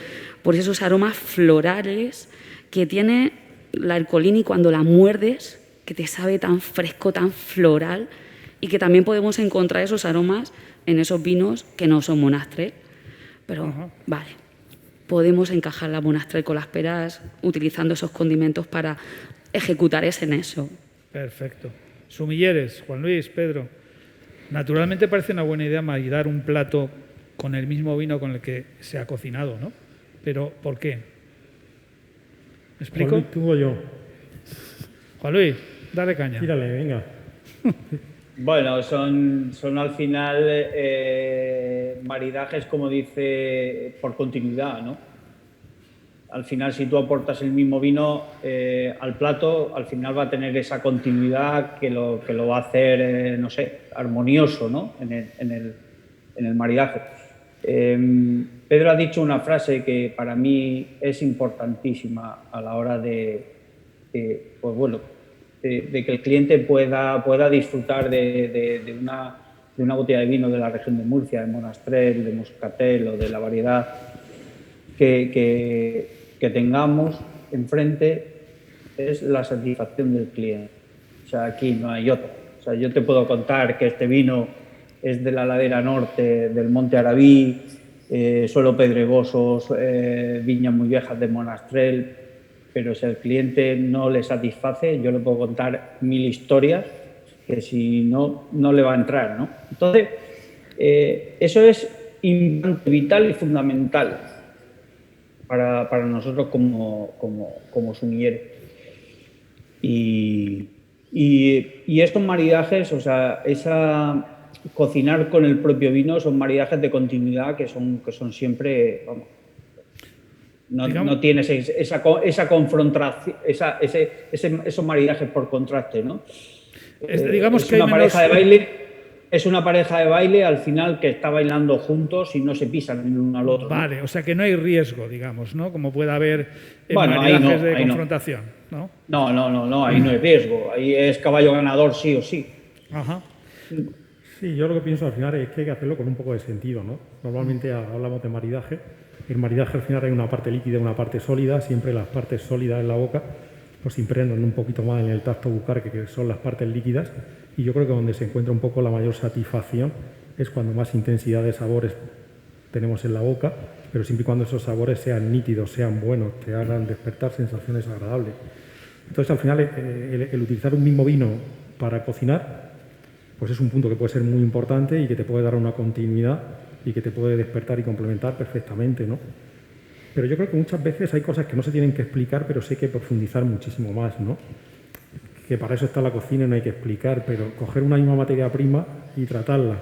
esos aromas florales que tiene la alcolini cuando la muerdes, que te sabe tan fresco, tan floral, y que también podemos encontrar esos aromas en esos vinos que no son monastrell. Pero, vale, podemos encajar la monastrell con las peras utilizando esos condimentos para ejecutar ese nexo. Perfecto. Sumilleres, Juan Luis, Pedro. Naturalmente parece una buena idea maridar un plato con el mismo vino con el que se ha cocinado, ¿no? Pero, ¿por qué? ¿Me explico? Juan Luis, tú o yo. Juan Luis, dale caña. Tírale, venga. Bueno, son al final maridajes, como dice, por continuidad, ¿no? Al final, si tú aportas el mismo vino al plato, al final va a tener esa continuidad que lo va a hacer, no sé, armonioso, ¿no? En el maridaje. Pedro ha dicho una frase que para mí es importantísima a la hora de que el cliente pueda disfrutar de una botella de vino de la región de Murcia, de monastrell, de moscatel o de la variedad que tengamos enfrente, es la satisfacción del cliente. O sea, aquí no hay otra. O sea, yo te puedo contar que este vino es de la ladera norte del Monte Arabí, suelo pedregosos, viñas muy viejas de monastrell, pero si al cliente no le satisface, yo le puedo contar 1000 historias que si no, no le va a entrar, ¿no? Entonces, eso es vital y fundamental para nosotros como sumilleros. Y estos maridajes, o sea, cocinar con el propio vino son maridajes de continuidad que son siempre, vamos, no tienes esa confrontación, esos maridajes por contraste, ¿no? Digamos que es una pareja de baile al final que está bailando juntos y no se pisan el uno al otro. Vale, ¿no? O sea que no hay riesgo, digamos, ¿no? Como puede haber en maridajes de confrontación, ¿no? No, ahí no hay riesgo. Ahí es caballo ganador sí o sí. Ajá. Sí, yo lo que pienso al final es que hay que hacerlo con un poco de sentido, ¿no? Normalmente hablamos de maridaje. El maridaje al final hay una parte líquida y una parte sólida. Siempre las partes sólidas en la boca pues impregnan un poquito más en el tacto bucal, que son las partes líquidas. Y yo creo que donde se encuentra un poco la mayor satisfacción es cuando más intensidad de sabores tenemos en la boca, pero siempre y cuando esos sabores sean nítidos, sean buenos, te hagan despertar sensaciones agradables. Entonces, al final, el utilizar un mismo vino para cocinar, pues es un punto que puede ser muy importante y que te puede dar una continuidad y que te puede despertar y complementar perfectamente, ¿no? Pero yo creo que muchas veces hay cosas que no se tienen que explicar, pero sí hay que profundizar muchísimo más, ¿no? Que para eso está la cocina y no hay que explicar, pero coger una misma materia prima y tratarla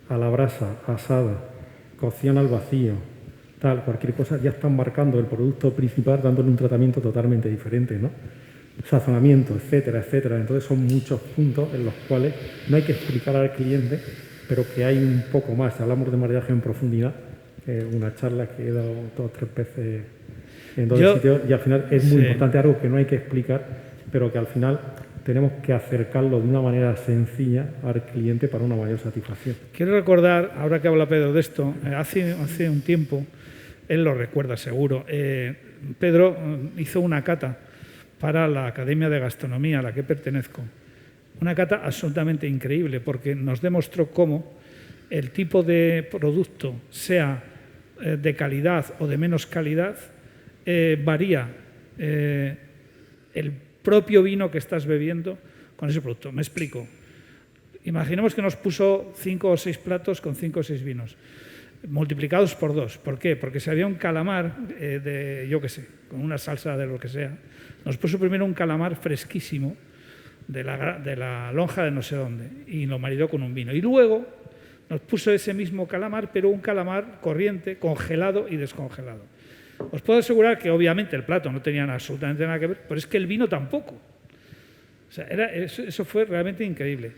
a la brasa, asada, cocción al vacío, tal, cualquier cosa, ya están marcando el producto principal, dándole un tratamiento totalmente diferente, ¿no? Sazonamiento, etcétera, etcétera. Entonces son muchos puntos en los cuales no hay que explicar al cliente, pero que hay un poco más. Hablamos de maridaje en profundidad, una charla que he dado 2 o 3 veces en 2 sitios, y al final es muy importante, algo que no hay que explicar, pero que al final tenemos que acercarlo de una manera sencilla al cliente para una mayor satisfacción. Quiero recordar, ahora que habla Pedro de esto, hace un tiempo, él lo recuerda seguro, Pedro hizo una cata para la Academia de Gastronomía a la que pertenezco Una cata absolutamente increíble, porque nos demostró cómo el tipo de producto, sea de calidad o de menos calidad, varía el propio vino que estás bebiendo con ese producto. Me explico. Imaginemos que nos puso 5 o 6 platos con 5 o 6 vinos, multiplicados por 2. ¿Por qué? Porque si había un calamar yo qué sé, con una salsa de lo que sea, nos puso primero un calamar fresquísimo de la lonja de no sé dónde y lo maridó con un vino. Y luego nos puso ese mismo calamar, pero un calamar corriente, congelado y descongelado. Os puedo asegurar que obviamente el plato no tenía absolutamente nada que ver, pero es que el vino tampoco. O sea, eso fue realmente increíble.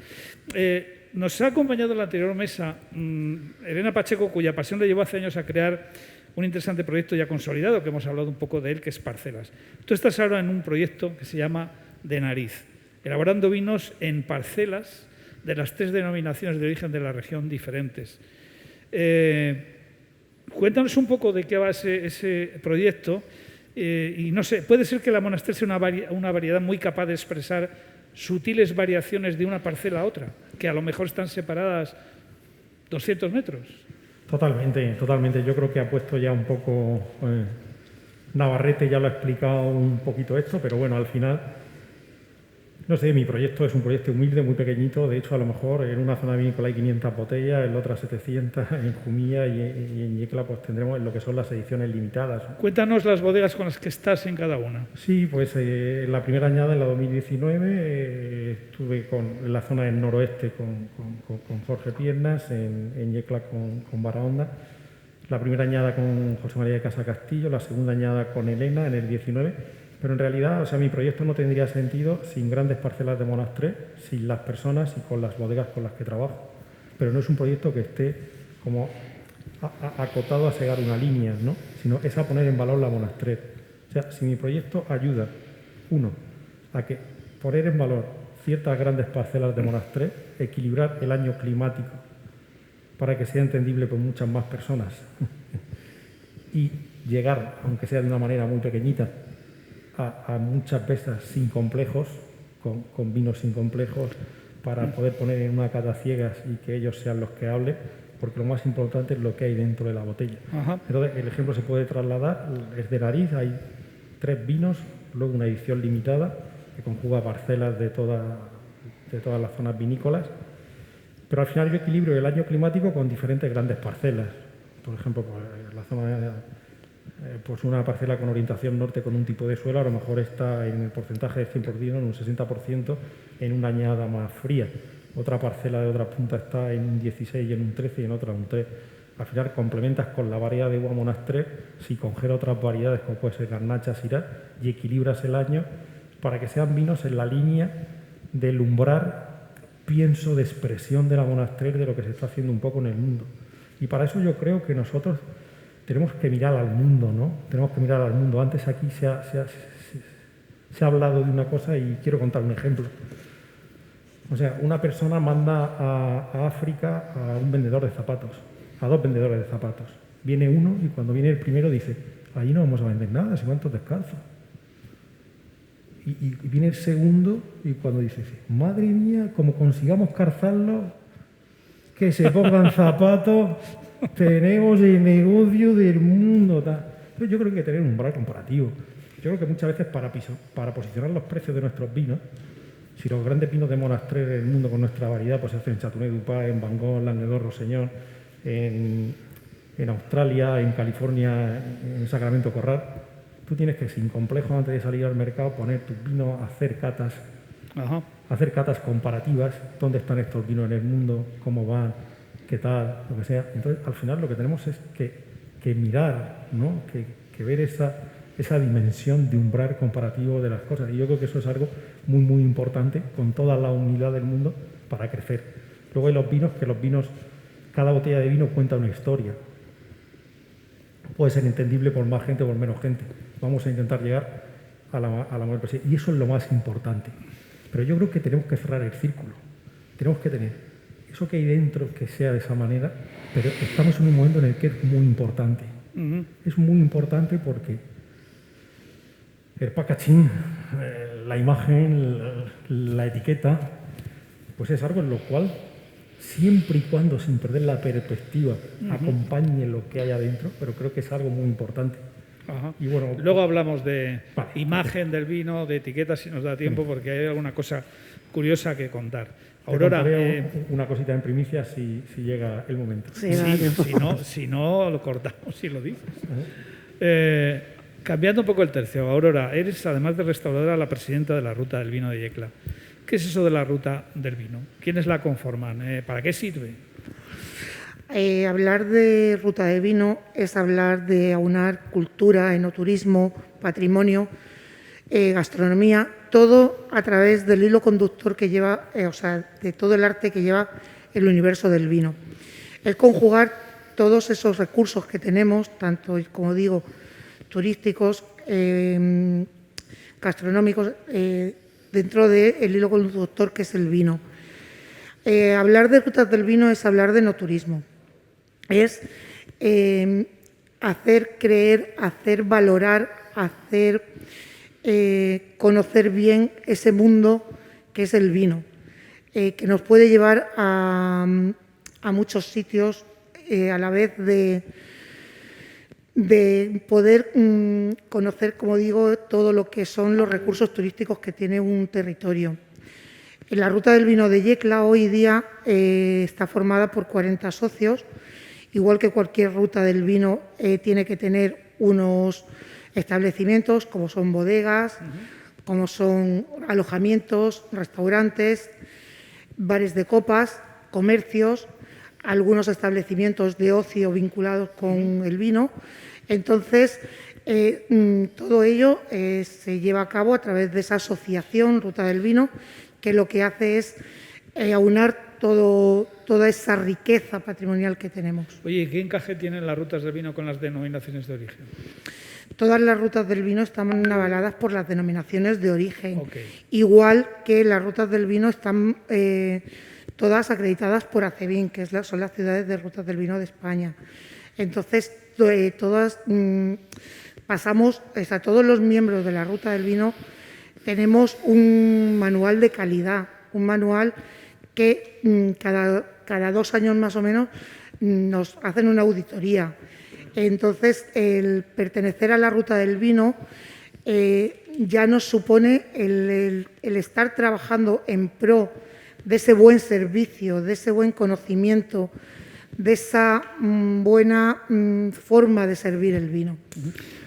Nos ha acompañado en la anterior mesa Elena Pacheco, cuya pasión le llevó hace años a crear un interesante proyecto ya consolidado, que hemos hablado un poco de él, que es Parcelas. Tú estás ahora en un proyecto que se llama De Nariz, elaborando vinos en parcelas de las 3 denominaciones de origen de la región diferentes. Cuéntanos un poco de qué va ese proyecto y no sé, puede ser que la Monastrell sea una variedad muy capaz de expresar sutiles variaciones de una parcela a otra, que a lo mejor están separadas 200 metros. Totalmente, totalmente. Yo creo que ha puesto ya un poco... Navarrete ya lo ha explicado un poquito esto, pero bueno, al final... No sé, mi proyecto es un proyecto humilde, muy pequeñito. De hecho, a lo mejor en una zona vinícola hay 500 botellas, en la otra 700, en Jumilla y en Yecla pues tendremos lo que son las ediciones limitadas. Cuéntanos las bodegas con las que estás en cada una. Sí, pues la primera añada en la 2019 estuve en la zona del noroeste con Jorge Piernas, en Yecla con Barahonda. La primera añada con José María de Casa Castillo, la segunda añada con Elena en el 19. Pero en realidad, o sea, mi proyecto no tendría sentido sin grandes parcelas de Monastrell, sin las personas y con las bodegas con las que trabajo. Pero no es un proyecto que esté como acotado a seguir una línea, ¿no? Sino es a poner en valor la Monastrell. O sea, si mi proyecto ayuda, uno, a que poner en valor ciertas grandes parcelas de Monastrell, equilibrar el año climático para que sea entendible por muchas más personas y llegar, aunque sea de una manera muy pequeñita, a muchas veces sin complejos, con vinos sin complejos, para poder poner en una cata ciegas y que ellos sean los que hablen, porque lo más importante es lo que hay dentro de la botella. Ajá. Entonces, el ejemplo se puede trasladar, es de Nariz, hay 3 vinos, luego una edición limitada que conjuga parcelas de todas las zonas vinícolas, pero al final yo equilibro el año climático con diferentes grandes parcelas. Por ejemplo, pues, la zona pues una parcela con orientación norte con un tipo de suelo a lo mejor está en el porcentaje del 100%, en un 60% en una añada más fría. Otra parcela de otra punta está en un 16 y en un 13 y en otra un 3. Al final complementas con la variedad de uva Monastrell, si congela otras variedades como puede ser Garnacha, Syrah, y equilibras el año para que sean vinos en la línea del umbral, pienso, de expresión de la Monastrell, de lo que se está haciendo un poco en el mundo. Y para eso yo creo que nosotros tenemos que mirar al mundo, ¿no? Tenemos que mirar al mundo. Antes aquí se ha hablado de una cosa y quiero contar un ejemplo. O sea, una persona manda a África a un vendedor de zapatos, a 2 vendedores de zapatos. Viene uno y cuando viene el primero dice, allí no vamos a vender nada, si cuántos descalzos. Y viene el segundo y cuando dice, madre mía, como consigamos calzarlos, que se pongan zapatos... Tenemos el negocio del mundo. Pero yo creo que hay que tener un umbral comparativo. Yo creo que muchas veces para posicionar los precios de nuestros vinos, si los grandes vinos de Monastrell del mundo con nuestra variedad pues se hacen en Châteauneuf-du-Pape, en Bangor, Languedoc, Rossellón, en Australia, en California, en Sacramento Corral, tú tienes que, sin complejo, antes de salir al mercado, poner tus vinos, hacer catas, hacer catas comparativas, dónde están estos vinos en el mundo, cómo van, qué tal, lo que sea. Entonces, al final lo que tenemos es que mirar, ¿no? que ver esa dimensión de umbral comparativo de las cosas. Y yo creo que eso es algo muy, muy importante, con toda la humildad del mundo, para crecer. Luego hay los vinos, cada botella de vino cuenta una historia. Puede ser entendible por más gente o por menos gente. Vamos a intentar llegar a la mayor presión. Y eso es lo más importante. Pero yo creo que tenemos que cerrar el círculo. Tenemos que tener eso que hay dentro, que sea de esa manera, pero estamos en un momento en el que es muy importante. Es muy importante porque el packaging, la imagen, la etiqueta, pues es algo en lo cual, siempre y cuando sin perder la perspectiva, acompañe lo que hay adentro, pero creo que es algo muy importante. Ajá. Y bueno, luego hablamos de imagen del vino, de etiquetas, si nos da tiempo, porque hay alguna cosa curiosa que contar. Aurora, una cosita en primicia si llega el momento. Sí, si no, lo cortamos y lo dices. Cambiando un poco el tercio, Aurora, eres, además de restauradora, la presidenta de la Ruta del Vino de Yecla. ¿Qué es eso de la Ruta del Vino? ¿Quiénes la conforman? ¿Para qué sirve? Hablar de Ruta de Vino es hablar de aunar cultura, enoturismo, patrimonio, gastronomía, todo a través del hilo conductor que lleva, de todo el arte que lleva el universo del vino. Es conjugar todos esos recursos que tenemos, tanto, como digo, turísticos, gastronómicos, dentro del hilo conductor que es el vino. Hablar de rutas del vino es hablar de enoturismo, es hacer creer, hacer valorar, hacer conocer bien ese mundo que es el vino, que nos puede llevar a muchos sitios a la vez de poder conocer, como digo, todo lo que son los recursos turísticos que tiene un territorio. La Ruta del Vino de Yecla hoy día está formada por 40 socios, igual que cualquier ruta del vino tiene que tener unos establecimientos como son bodegas, como son alojamientos, restaurantes, bares de copas, comercios, algunos establecimientos de ocio vinculados con el vino. Entonces, todo ello se lleva a cabo a través de esa asociación Ruta del Vino, que lo que hace es aunar toda esa riqueza patrimonial que tenemos. Oye, ¿qué encaje tienen las rutas del vino con las denominaciones de origen? Todas las rutas del vino están avaladas por las denominaciones de origen, igual que las rutas del vino están todas acreditadas por ACEVIN, que son las ciudades de rutas del vino de España. Entonces, todos los miembros de la Ruta del Vino tenemos un manual de calidad, un manual que cada 2 años más o menos nos hacen una auditoría. Entonces, el pertenecer a la Ruta del Vino ya nos supone el estar trabajando en pro de ese buen servicio, de ese buen conocimiento, de esa buena forma de servir el vino.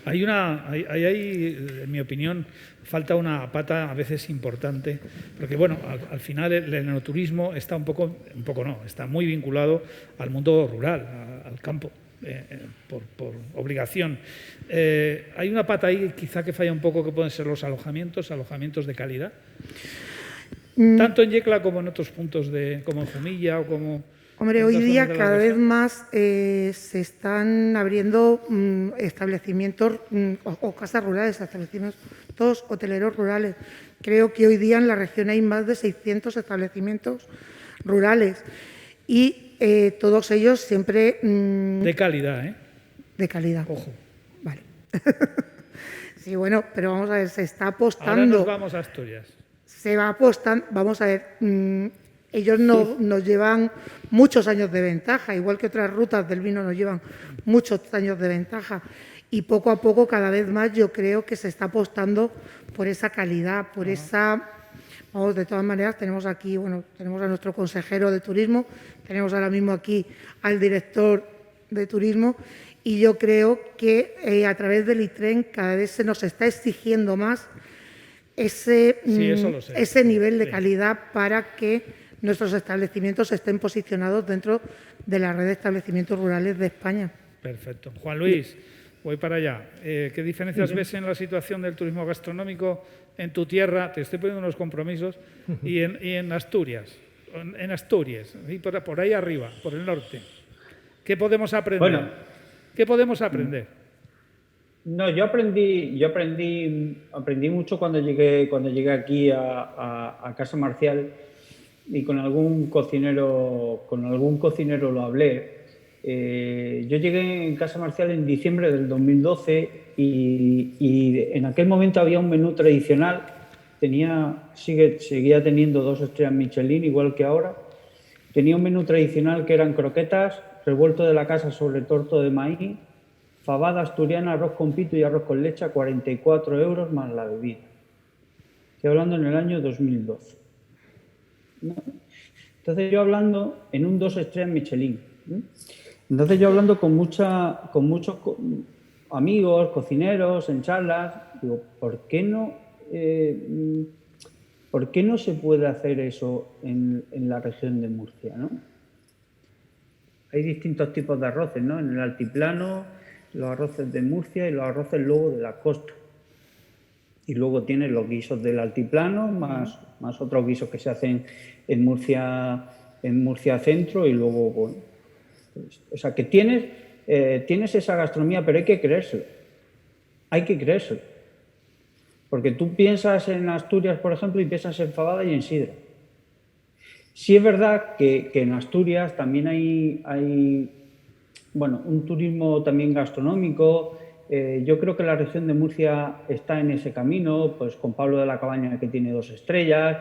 Hay, en mi opinión, falta una pata a veces importante, porque bueno, al final el enoturismo está está muy vinculado al mundo rural, al campo, por obligación. Hay una pata ahí quizá que falla un poco, que pueden ser los alojamientos de calidad, tanto en Yecla como en otros puntos, como en Jumilla o como... Hombre, hoy día cada vez más se están abriendo establecimientos o casas rurales, establecimientos hoteleros rurales. Creo que hoy día en la región hay más de 600 establecimientos rurales y todos ellos siempre... de calidad, ¿eh? De calidad. Ojo. Vale. Sí, bueno, pero vamos a ver, se está apostando... Ahora nos vamos a Asturias. Se va apostando, vamos a ver... ellos nos llevan muchos años de ventaja, igual que otras rutas del vino nos llevan muchos años de ventaja. Y poco a poco, cada vez más, yo creo que se está apostando por esa calidad, por esa... Vamos, de todas maneras, tenemos aquí, tenemos a nuestro consejero de turismo, tenemos ahora mismo aquí al director de turismo, y yo creo que a través del ITREN cada vez se nos está exigiendo más ese nivel de calidad para que nuestros establecimientos estén posicionados dentro de la red de establecimientos rurales de España. Perfecto. Juan Luis, voy para allá. ¿Qué diferencias ves en la situación del turismo gastronómico en tu tierra? Te estoy poniendo unos compromisos. Y en Asturias. En Asturias, y por ahí arriba, por el norte. ¿Qué podemos aprender? ¿Qué podemos aprender? No, yo aprendí mucho cuando llegué aquí a Casa Marcial. Y con algún cocinero lo hablé. Yo llegué en Casa Marcial en diciembre del 2012 y en aquel momento había un menú tradicional seguía teniendo 2 estrellas Michelin, igual que ahora. Tenía un menú tradicional que eran croquetas, revuelto de la casa sobre torto de maíz, fabada asturiana, arroz con pito y arroz con leche a 44 euros más la bebida. Estoy hablando en el año 2012. ¿No? Entonces yo hablando en un 2 estrellas Michelin. Entonces yo hablando con muchos amigos, cocineros, en charlas, digo, ¿por qué no se puede hacer eso en la región de Murcia, ¿no? Hay distintos tipos de arroces, ¿no? En el altiplano, los arroces de Murcia y los arroces luego de la costa. Y luego tienes los guisos del altiplano, más otros guisos que se hacen en Murcia centro y luego, bueno, pues, o sea, que tienes esa gastronomía, pero hay que creérselo. Hay que creérselo. Porque tú piensas en Asturias, por ejemplo, y piensas en fabada y en sidra. Sí es verdad que en Asturias también hay bueno, un turismo también gastronómico. Yo creo que la región de Murcia está en ese camino, pues con Pablo de la Cabaña, que tiene 2 estrellas,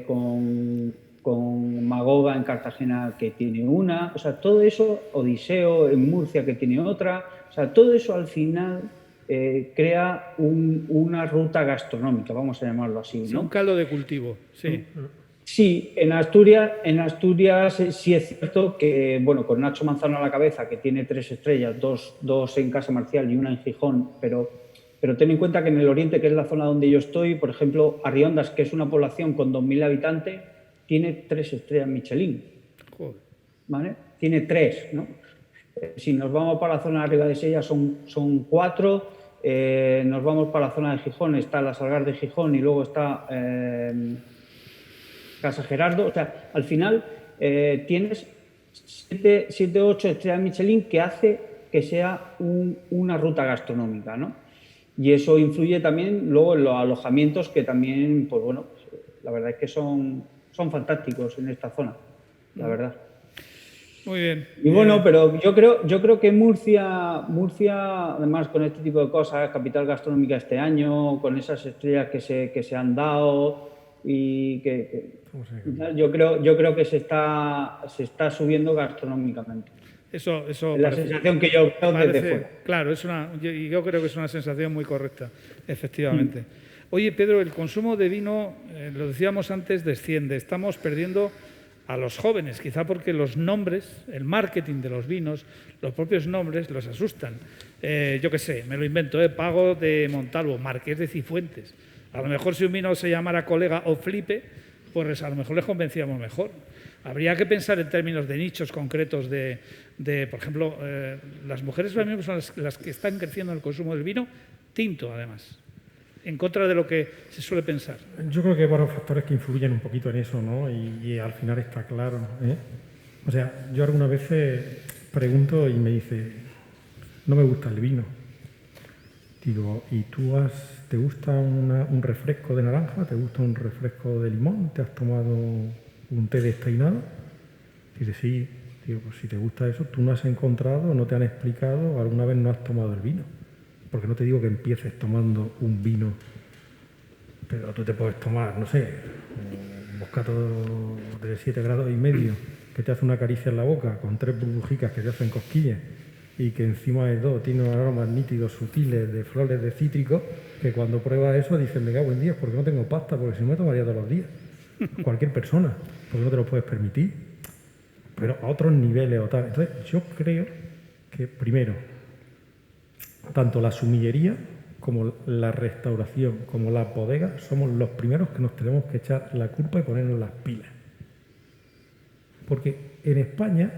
con Magoga en Cartagena, que tiene 1, o sea, todo eso, Odiseo en Murcia, que tiene otra, o sea, todo eso al final crea una ruta gastronómica, vamos a llamarlo así, ¿no? Sí, un caldo de cultivo, sí. Sí, en Asturias sí es cierto que, bueno, con Nacho Manzano a la cabeza, que tiene 3 estrellas, dos en Casa Marcial y 1 en Gijón, pero ten en cuenta que en el oriente, que es la zona donde yo estoy, por ejemplo, Arriondas, que es una población con 2.000 habitantes, tiene 3 estrellas Michelin. Joder. ¿Vale? Tiene 3, ¿no? Si nos vamos para la zona de arriba de Sella son 4, nos vamos para la zona de Gijón, está la Salgar de Gijón y luego está Casa Gerardo. O sea, al final tienes 7 o 8 estrellas Michelin que hace que sea una ruta gastronómica, ¿no? Y eso influye también luego en los alojamientos, que también, pues bueno, la verdad es que son fantásticos en esta zona, la verdad. Muy bien. Y bueno, pero yo creo que Murcia, además con este tipo de cosas, capital gastronómica este año, con esas estrellas que se han dado y yo creo que se está subiendo gastronómicamente. Eso es la sensación que yo veo desde fuera. Claro, yo creo que es una sensación muy correcta, efectivamente. Oye, Pedro, el consumo de vino, lo decíamos antes, desciende. Estamos perdiendo a los jóvenes, quizá porque los nombres, el marketing de los vinos, los propios nombres los asustan. Yo qué sé, me lo invento, Pago de Montalvo, Marqués de Cifuentes. A lo mejor si un vino se llamara Colega o Flipe, pues a lo mejor les convencíamos mejor. Habría que pensar en términos de nichos concretos de por ejemplo, las mujeres son las que están creciendo en el consumo del vino tinto, además, en contra de lo que se suele pensar. Yo creo que hay varios factores que influyen un poquito en eso, ¿no? Y al final está claro, ¿eh? O sea, yo algunas veces pregunto y me dice, no me gusta el vino. Digo, ¿y te gusta un refresco de naranja? ¿Te gusta un refresco de limón? ¿Te has tomado un té desteinado? Dice, sí. Digo, pues si te gusta eso, tú no has encontrado, no te han explicado, o alguna vez no has tomado el vino. Porque no te digo que empieces tomando un vino, pero tú te puedes tomar, no sé, un moscato de 7,5 grados que te hace una caricia en la boca con 3 burbujicas que te hacen cosquillas y que encima de todo tiene unos aromas nítidos, sutiles, de flores de cítricos, que cuando pruebas eso dices, me cago en días, porque no tengo pasta, porque si no me tomaría todos los días. Cualquier persona, porque no te lo puedes permitir, pero a otros niveles o tal. Entonces, yo creo que, primero, tanto la sumillería como la restauración, como las bodegas, somos los primeros que nos tenemos que echar la culpa y ponernos las pilas. Porque en España,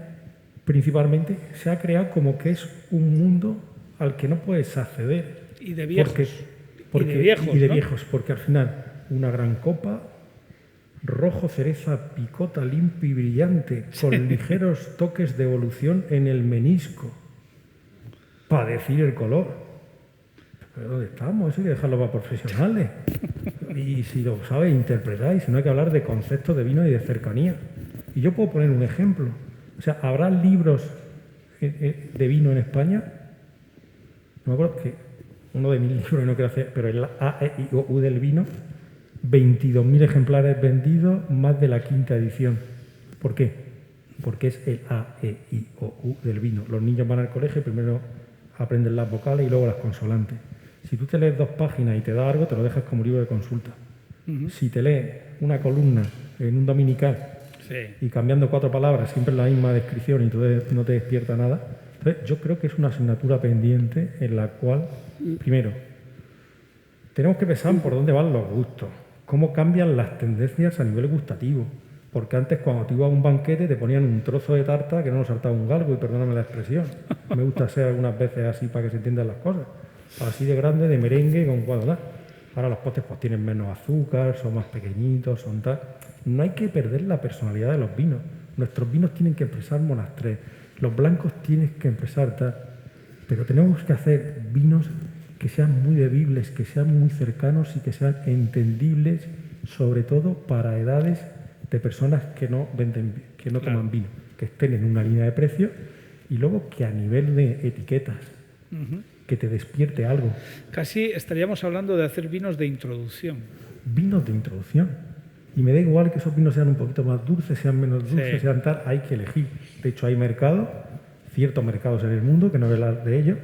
principalmente, se ha creado como que es un mundo al que no puedes acceder. Y de viejos. Y de viejos, porque al final, una gran copa, rojo, cereza, picota, limpio y brillante, con ligeros toques de evolución en el menisco, para decir el color. ¿Pero dónde estamos? Eso hay que dejarlo para profesionales. Y si lo sabes interpretar, y si no hay que hablar de conceptos de vino y de cercanía. Y yo puedo poner un ejemplo. O sea, ¿habrá libros de vino en España? No me acuerdo que uno de mis libros, no quiero hacer, pero el A, E, I, O, U del vino, 22.000 ejemplares vendidos, más de la 5ª edición. ¿Por qué? Porque es el A, E, I, O, U del vino. Los niños van al colegio, primero aprenden las vocales y luego las consonantes. Si tú te lees 2 páginas y te da algo, te lo dejas como libro de consulta. Si te lees una columna en un dominical y cambiando 4 palabras, siempre la misma descripción y tú no te despierta nada, entonces yo creo que es una asignatura pendiente en la cual, primero, tenemos que pensar por dónde van los gustos, cómo cambian las tendencias a nivel gustativo. Porque antes, cuando te ibas a un banquete, te ponían un trozo de tarta que no nos saltaba un galgo, y perdóname la expresión. Me gusta ser algunas veces así para que se entiendan las cosas. Así de grande, de merengue, con cuadro. Ahora los postres pues tienen menos azúcar, son más pequeñitos, son tal. No hay que perder la personalidad de los vinos. Nuestros vinos tienen que expresar Monastrell, los blancos tienen que expresar tal. Pero tenemos que hacer vinos que sean muy bebibles, que sean muy cercanos y que sean entendibles, sobre todo para edades de personas que no toman vino, que estén en una línea de precios, y luego que a nivel de etiquetas, que te despierte algo. Casi estaríamos hablando de hacer vinos de introducción. Vinos de introducción. Y me da igual que esos vinos sean un poquito más dulces, sean menos dulces, sean tal, hay que elegir. De hecho, hay mercados, ciertos mercados en el mundo, que no voy a hablar de ellos,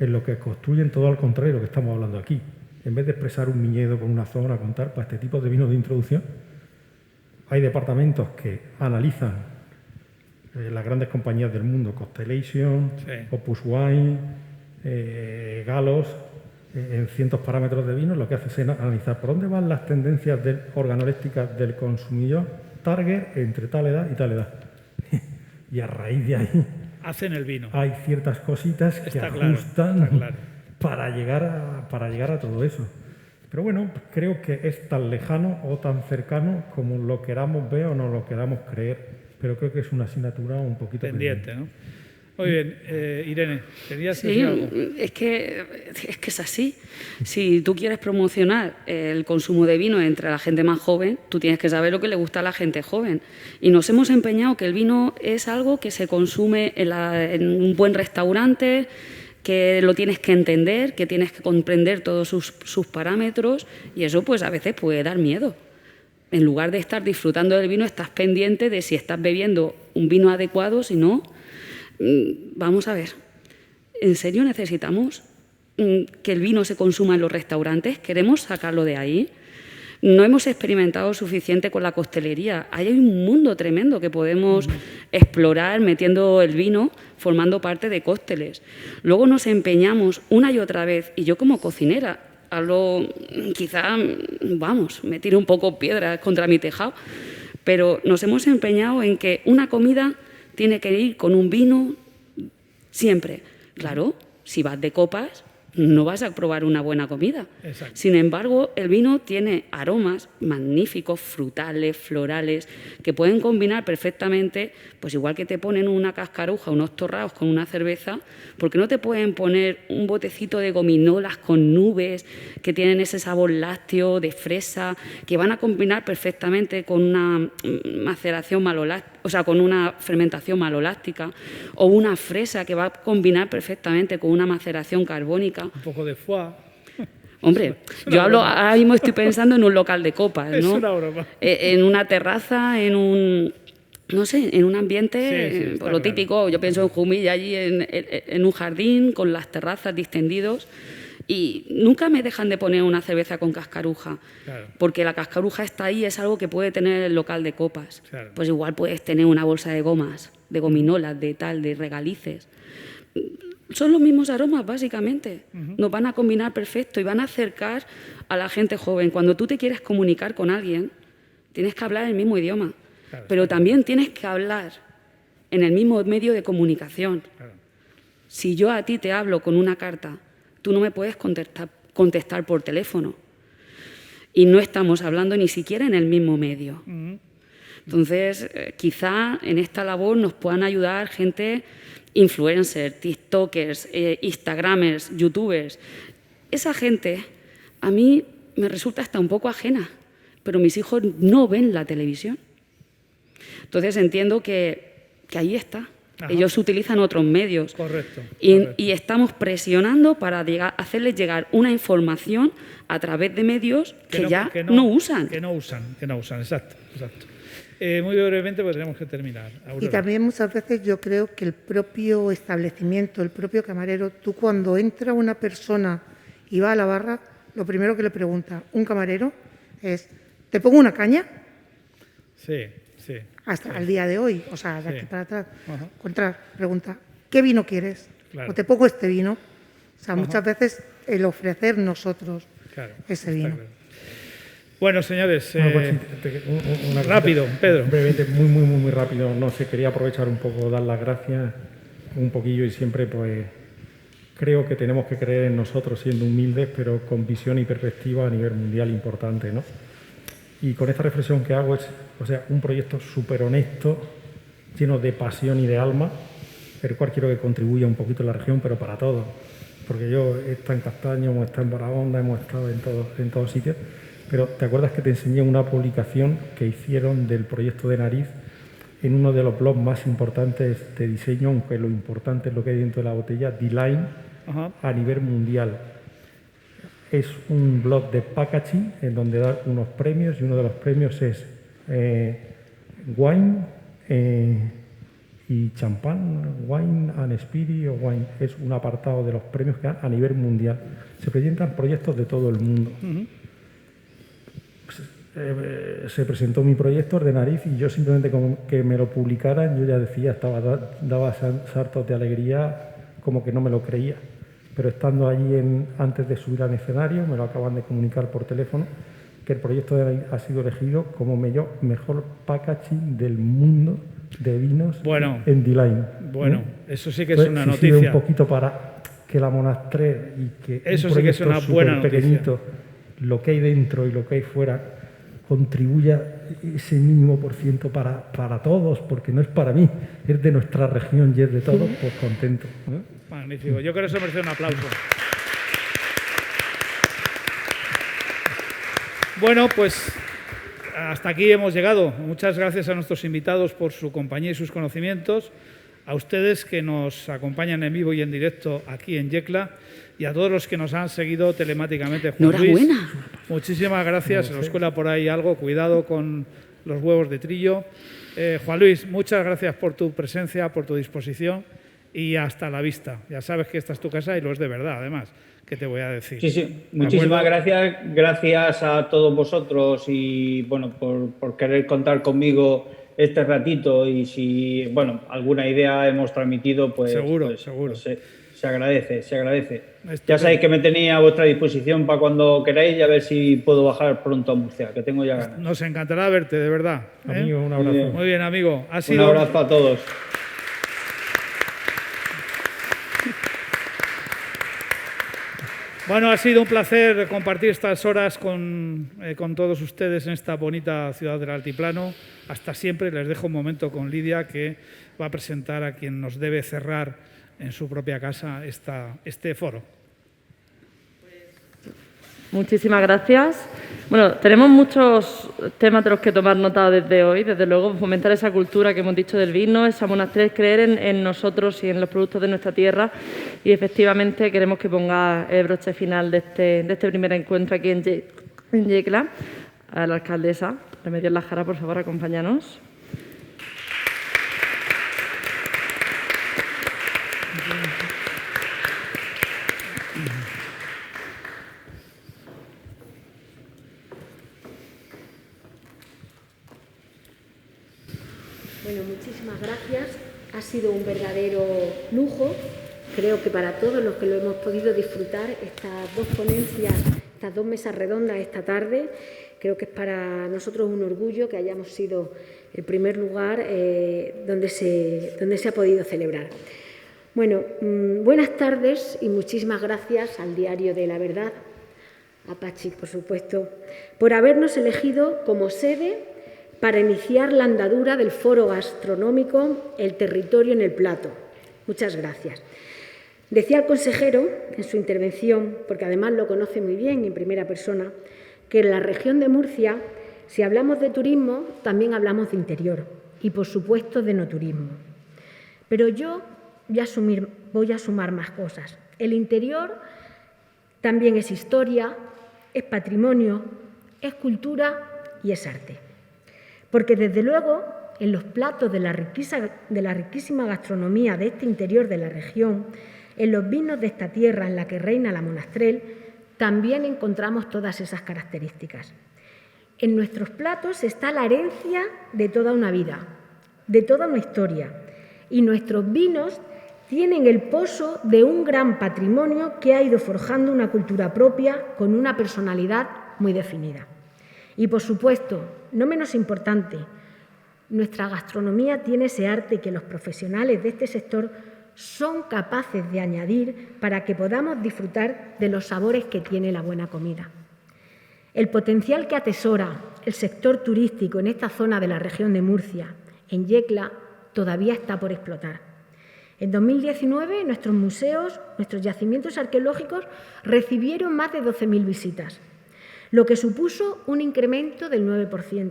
en los que construyen todo al contrario de lo que estamos hablando aquí. En vez de expresar un viñedo con una zona, contar, para este tipo de vinos de introducción, hay departamentos que analizan las grandes compañías del mundo, Constellation, Opus Wine, Galos, en cientos parámetros de vino. Lo que hace es analizar por dónde van las tendencias organolépticas del consumidor target entre tal edad y tal edad. Y a raíz de ahí hacen el vino. Hay ciertas cositas que ajustan para llegar a todo eso. Pero bueno, creo que es tan lejano o tan cercano como lo queramos ver o no lo queramos creer. Pero creo que es una asignatura un poquito pendiente, ¿no? Muy bien, Irene, ¿querías decir algo? Es que es así. Si tú quieres promocionar el consumo de vino entre la gente más joven, tú tienes que saber lo que le gusta a la gente joven. Y nos hemos empeñado que el vino es algo que se consume en un buen restaurante, que lo tienes que entender, que tienes que comprender todos sus parámetros, y eso pues a veces puede dar miedo. En lugar de estar disfrutando del vino, estás pendiente de si estás bebiendo un vino adecuado, si no. Vamos a ver, ¿en serio necesitamos que el vino se consuma en los restaurantes? ¿Queremos sacarlo de ahí? No hemos experimentado suficiente con la costelería. Hay un mundo tremendo que podemos explorar metiendo el vino, formando parte de cócteles. Luego nos empeñamos una y otra vez, y yo como cocinera, quizá, me tiro un poco piedras contra mi tejado, pero nos hemos empeñado en que una comida tiene que ir con un vino siempre. Claro, si vas de copas, no vas a probar una buena comida. Exacto. Sin embargo, el vino tiene aromas magníficos, frutales, florales, que pueden combinar perfectamente, pues igual que te ponen una cascaruja, unos torrados con una cerveza, porque no te pueden poner un botecito de gominolas con nubes que tienen ese sabor lácteo, de fresa, que van a combinar perfectamente con una maceración maloláctica, o sea, con una fermentación maloláctica, o una fresa que va a combinar perfectamente con una maceración carbónica. Un poco de foie. Hombre, yo ahora mismo estoy pensando en un local de copas, ¿no? Es una broma. En una terraza, en un ambiente, por lo típico. Yo pienso en Jumilla, allí en un jardín, con las terrazas distendidos. Y nunca me dejan de poner una cerveza con cascaruja, porque la cascaruja está ahí, es algo que puede tener el local de copas. Pues igual puedes tener una bolsa de gomas, de gominolas, de regalices. Son los mismos aromas, básicamente. Nos van a combinar perfecto y van a acercar a la gente joven. Cuando tú te quieres comunicar con alguien, tienes que hablar el mismo idioma, pero también tienes que hablar en el mismo medio de comunicación. Si yo a ti te hablo con una carta, tú no me puedes contestar por teléfono. Y no estamos hablando ni siquiera en el mismo medio. Entonces, quizá en esta labor nos puedan ayudar gente, influencers, tiktokers, instagramers, youtubers. Esa gente a mí me resulta hasta un poco ajena, pero mis hijos no ven la televisión. Entonces entiendo que ahí está, Ajá. Ellos utilizan otros medios. Correcto. Y estamos presionando para hacerles llegar una información a través de medios que no usan. Que no usan, exacto. Muy brevemente, porque tenemos que terminar. Aurora. Y también muchas veces yo creo que el propio establecimiento, el propio camarero, tú cuando entra una persona y va a la barra, lo primero que le pregunta un camarero es, ¿te pongo una caña? Sí. Hasta el día de hoy, o sea, de aquí para atrás. Ajá. Contra pregunta, ¿qué vino quieres? Claro. O te pongo este vino. O sea, Ajá. muchas veces el ofrecer nosotros ese vino. Claro. Bueno, señores, una rápido, Pedro. Brevemente, muy rápido. No sé, quería aprovechar un poco, dar las gracias un poquillo y siempre pues creo que tenemos que creer en nosotros siendo humildes, pero con visión y perspectiva a nivel mundial importante, ¿no? Y con esta reflexión que hago es, o sea, un proyecto súper honesto, lleno de pasión y de alma, el cual quiero que contribuya un poquito a la región, pero para todos. Porque yo he estado en Castaño, hemos estado en Barahonda, hemos estado en todos sitios. Pero ¿te acuerdas que te enseñé una publicación que hicieron del proyecto de Nariz en uno de los blogs más importantes de diseño, aunque lo importante es lo que hay dentro de la botella, D-Line, a nivel mundial? Es un blog de packaging en donde da unos premios y uno de los premios es wine y champán, wine and spirit o wine. Es un apartado de los premios que dan a nivel mundial. Se presentan proyectos de todo el mundo. Se presentó mi proyecto de Nariz y yo simplemente con que me lo publicaran, yo ya decía, daba saltos de alegría, como que no me lo creía. Pero estando allí antes de subir al escenario, me lo acaban de comunicar por teléfono, que el proyecto de Nariz ha sido elegido como mejor packaging del mundo de vinos en D-Line. Bueno, eso sí que es una noticia. Sirve un poquito para que la Monastrell y que eso un sí que es una buena pequeñito, lo que hay dentro y lo que hay fuera, contribuya ese mínimo % para todos, porque no es para mí, es de nuestra región y es de todos, pues contento. Magnífico, yo creo que eso merece un aplauso. Bueno, pues hasta aquí hemos llegado. Muchas gracias a nuestros invitados por su compañía y sus conocimientos, a ustedes que nos acompañan en vivo y en directo aquí en Yecla y a todos los que nos han seguido telemáticamente. Juan Luis, muchísimas gracias. Se nos cuela por ahí algo, cuidado con los huevos de trillo. Juan Luis, muchas gracias por tu presencia, por tu disposición y hasta la vista. Ya sabes que esta es tu casa y lo es de verdad, además. ¿Qué te voy a decir? Sí. Muchísimas gracias. Gracias a todos vosotros y bueno por querer contar conmigo este ratito, y si alguna idea hemos transmitido, pues seguro. Se agradece. Ya sabéis que me tenéis a vuestra disposición para cuando queráis y a ver si puedo bajar pronto a Murcia, que tengo ya ganas. Nos encantará verte, de verdad. Amigo, un abrazo. Muy bien, amigo. Un abrazo a todos. Bueno, ha sido un placer compartir estas horas con todos ustedes en esta bonita ciudad del Altiplano. Hasta siempre. Les dejo un momento con Lidia, que va a presentar a quien nos debe cerrar en su propia casa este foro. Muchísimas gracias. Bueno, tenemos muchos temas de los que tomar nota desde hoy. Desde luego, fomentar esa cultura que hemos dicho del vino, esa Monastrell, creer en nosotros y en los productos de nuestra tierra. Y efectivamente queremos que ponga el broche final de este primer encuentro aquí en Yecla. A la alcaldesa Remedios Lajara, por favor, acompáñanos. Bueno, muchísimas gracias. Ha sido un verdadero lujo. Creo que para todos los que lo hemos podido disfrutar, estas dos ponencias, estas dos mesas redondas esta tarde, creo que es para nosotros un orgullo que hayamos sido el primer lugar donde se ha podido celebrar. Bueno, buenas tardes y muchísimas gracias al Diario de la Verdad, a Pachi, por supuesto, por habernos elegido como sede para iniciar la andadura del foro gastronómico El territorio en el plato. Muchas gracias. Decía el consejero en su intervención, porque además lo conoce muy bien en primera persona, que en la región de Murcia, si hablamos de turismo, también hablamos de interior y, por supuesto, de no turismo. Pero yo voy a sumar más cosas. El interior también es historia, es patrimonio, es cultura y es arte. Porque desde luego en los platos de la riquísima gastronomía de este interior de la región, en los vinos de esta tierra en la que reina la Monastrell, también encontramos todas esas características. En nuestros platos está la herencia de toda una vida, de toda una historia, y nuestros vinos tienen el pozo de un gran patrimonio que ha ido forjando una cultura propia con una personalidad muy definida. Y, por supuesto, no menos importante, nuestra gastronomía tiene ese arte que los profesionales de este sector son capaces de añadir para que podamos disfrutar de los sabores que tiene la buena comida. El potencial que atesora el sector turístico en esta zona de la región de Murcia, en Yecla, todavía está por explotar. En 2019, nuestros museos, nuestros yacimientos arqueológicos recibieron más de 12.000 visitas, lo que supuso un incremento del 9%,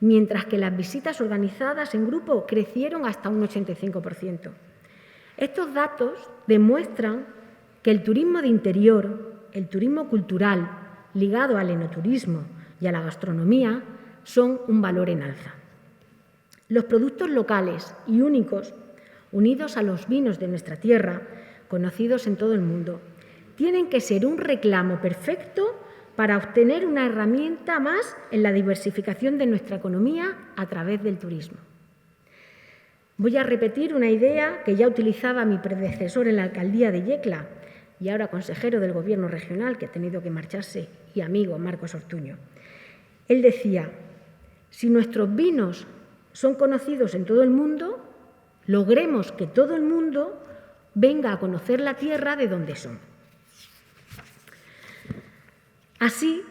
mientras que las visitas organizadas en grupo crecieron hasta un 85%. Estos datos demuestran que el turismo de interior, el turismo cultural, ligado al enoturismo y a la gastronomía, son un valor en alza. Los productos locales y únicos, unidos a los vinos de nuestra tierra, conocidos en todo el mundo, tienen que ser un reclamo perfecto para obtener una herramienta más en la diversificación de nuestra economía a través del turismo. Voy a repetir una idea que ya utilizaba mi predecesor en la alcaldía de Yecla y ahora consejero del Gobierno regional, que ha tenido que marcharse, y amigo, Marcos Ortuño. Él decía, si nuestros vinos son conocidos en todo el mundo, logremos que todo el mundo venga a conocer la tierra de donde son. Así,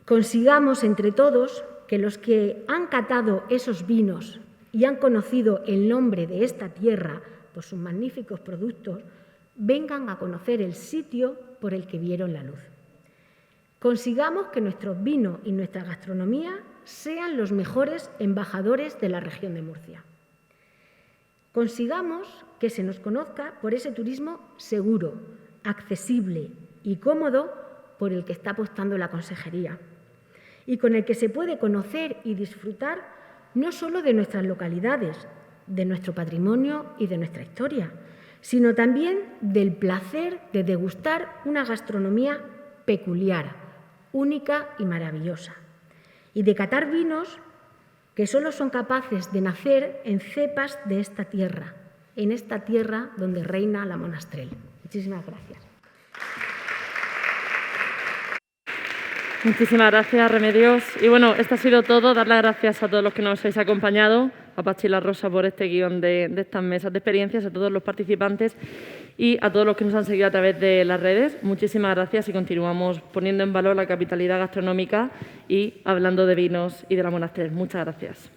consigamos entre todos que los que han catado esos vinos y han conocido el nombre de esta tierra por sus magníficos productos, vengan a conocer el sitio por el que vieron la luz. Consigamos que nuestros vinos y nuestra gastronomía sean los mejores embajadores de la región de Murcia. Consigamos que se nos conozca por ese turismo seguro, accesible y cómodo por el que está apostando la Consejería y con el que se puede conocer y disfrutar no solo de nuestras localidades, de nuestro patrimonio y de nuestra historia, sino también del placer de degustar una gastronomía peculiar, única y maravillosa, y de catar vinos que solo son capaces de nacer en cepas de esta tierra, en esta tierra donde reina la Monastrell. Muchísimas gracias. Muchísimas gracias, Remedios. Y bueno, esto ha sido todo. Dar las gracias a todos los que nos habéis acompañado, a Pachi y la Rosa por este guión de estas mesas de experiencias, a todos los participantes y a todos los que nos han seguido a través de las redes. Muchísimas gracias y continuamos poniendo en valor la capitalidad gastronómica y hablando de vinos y de la Monastrell. Muchas gracias.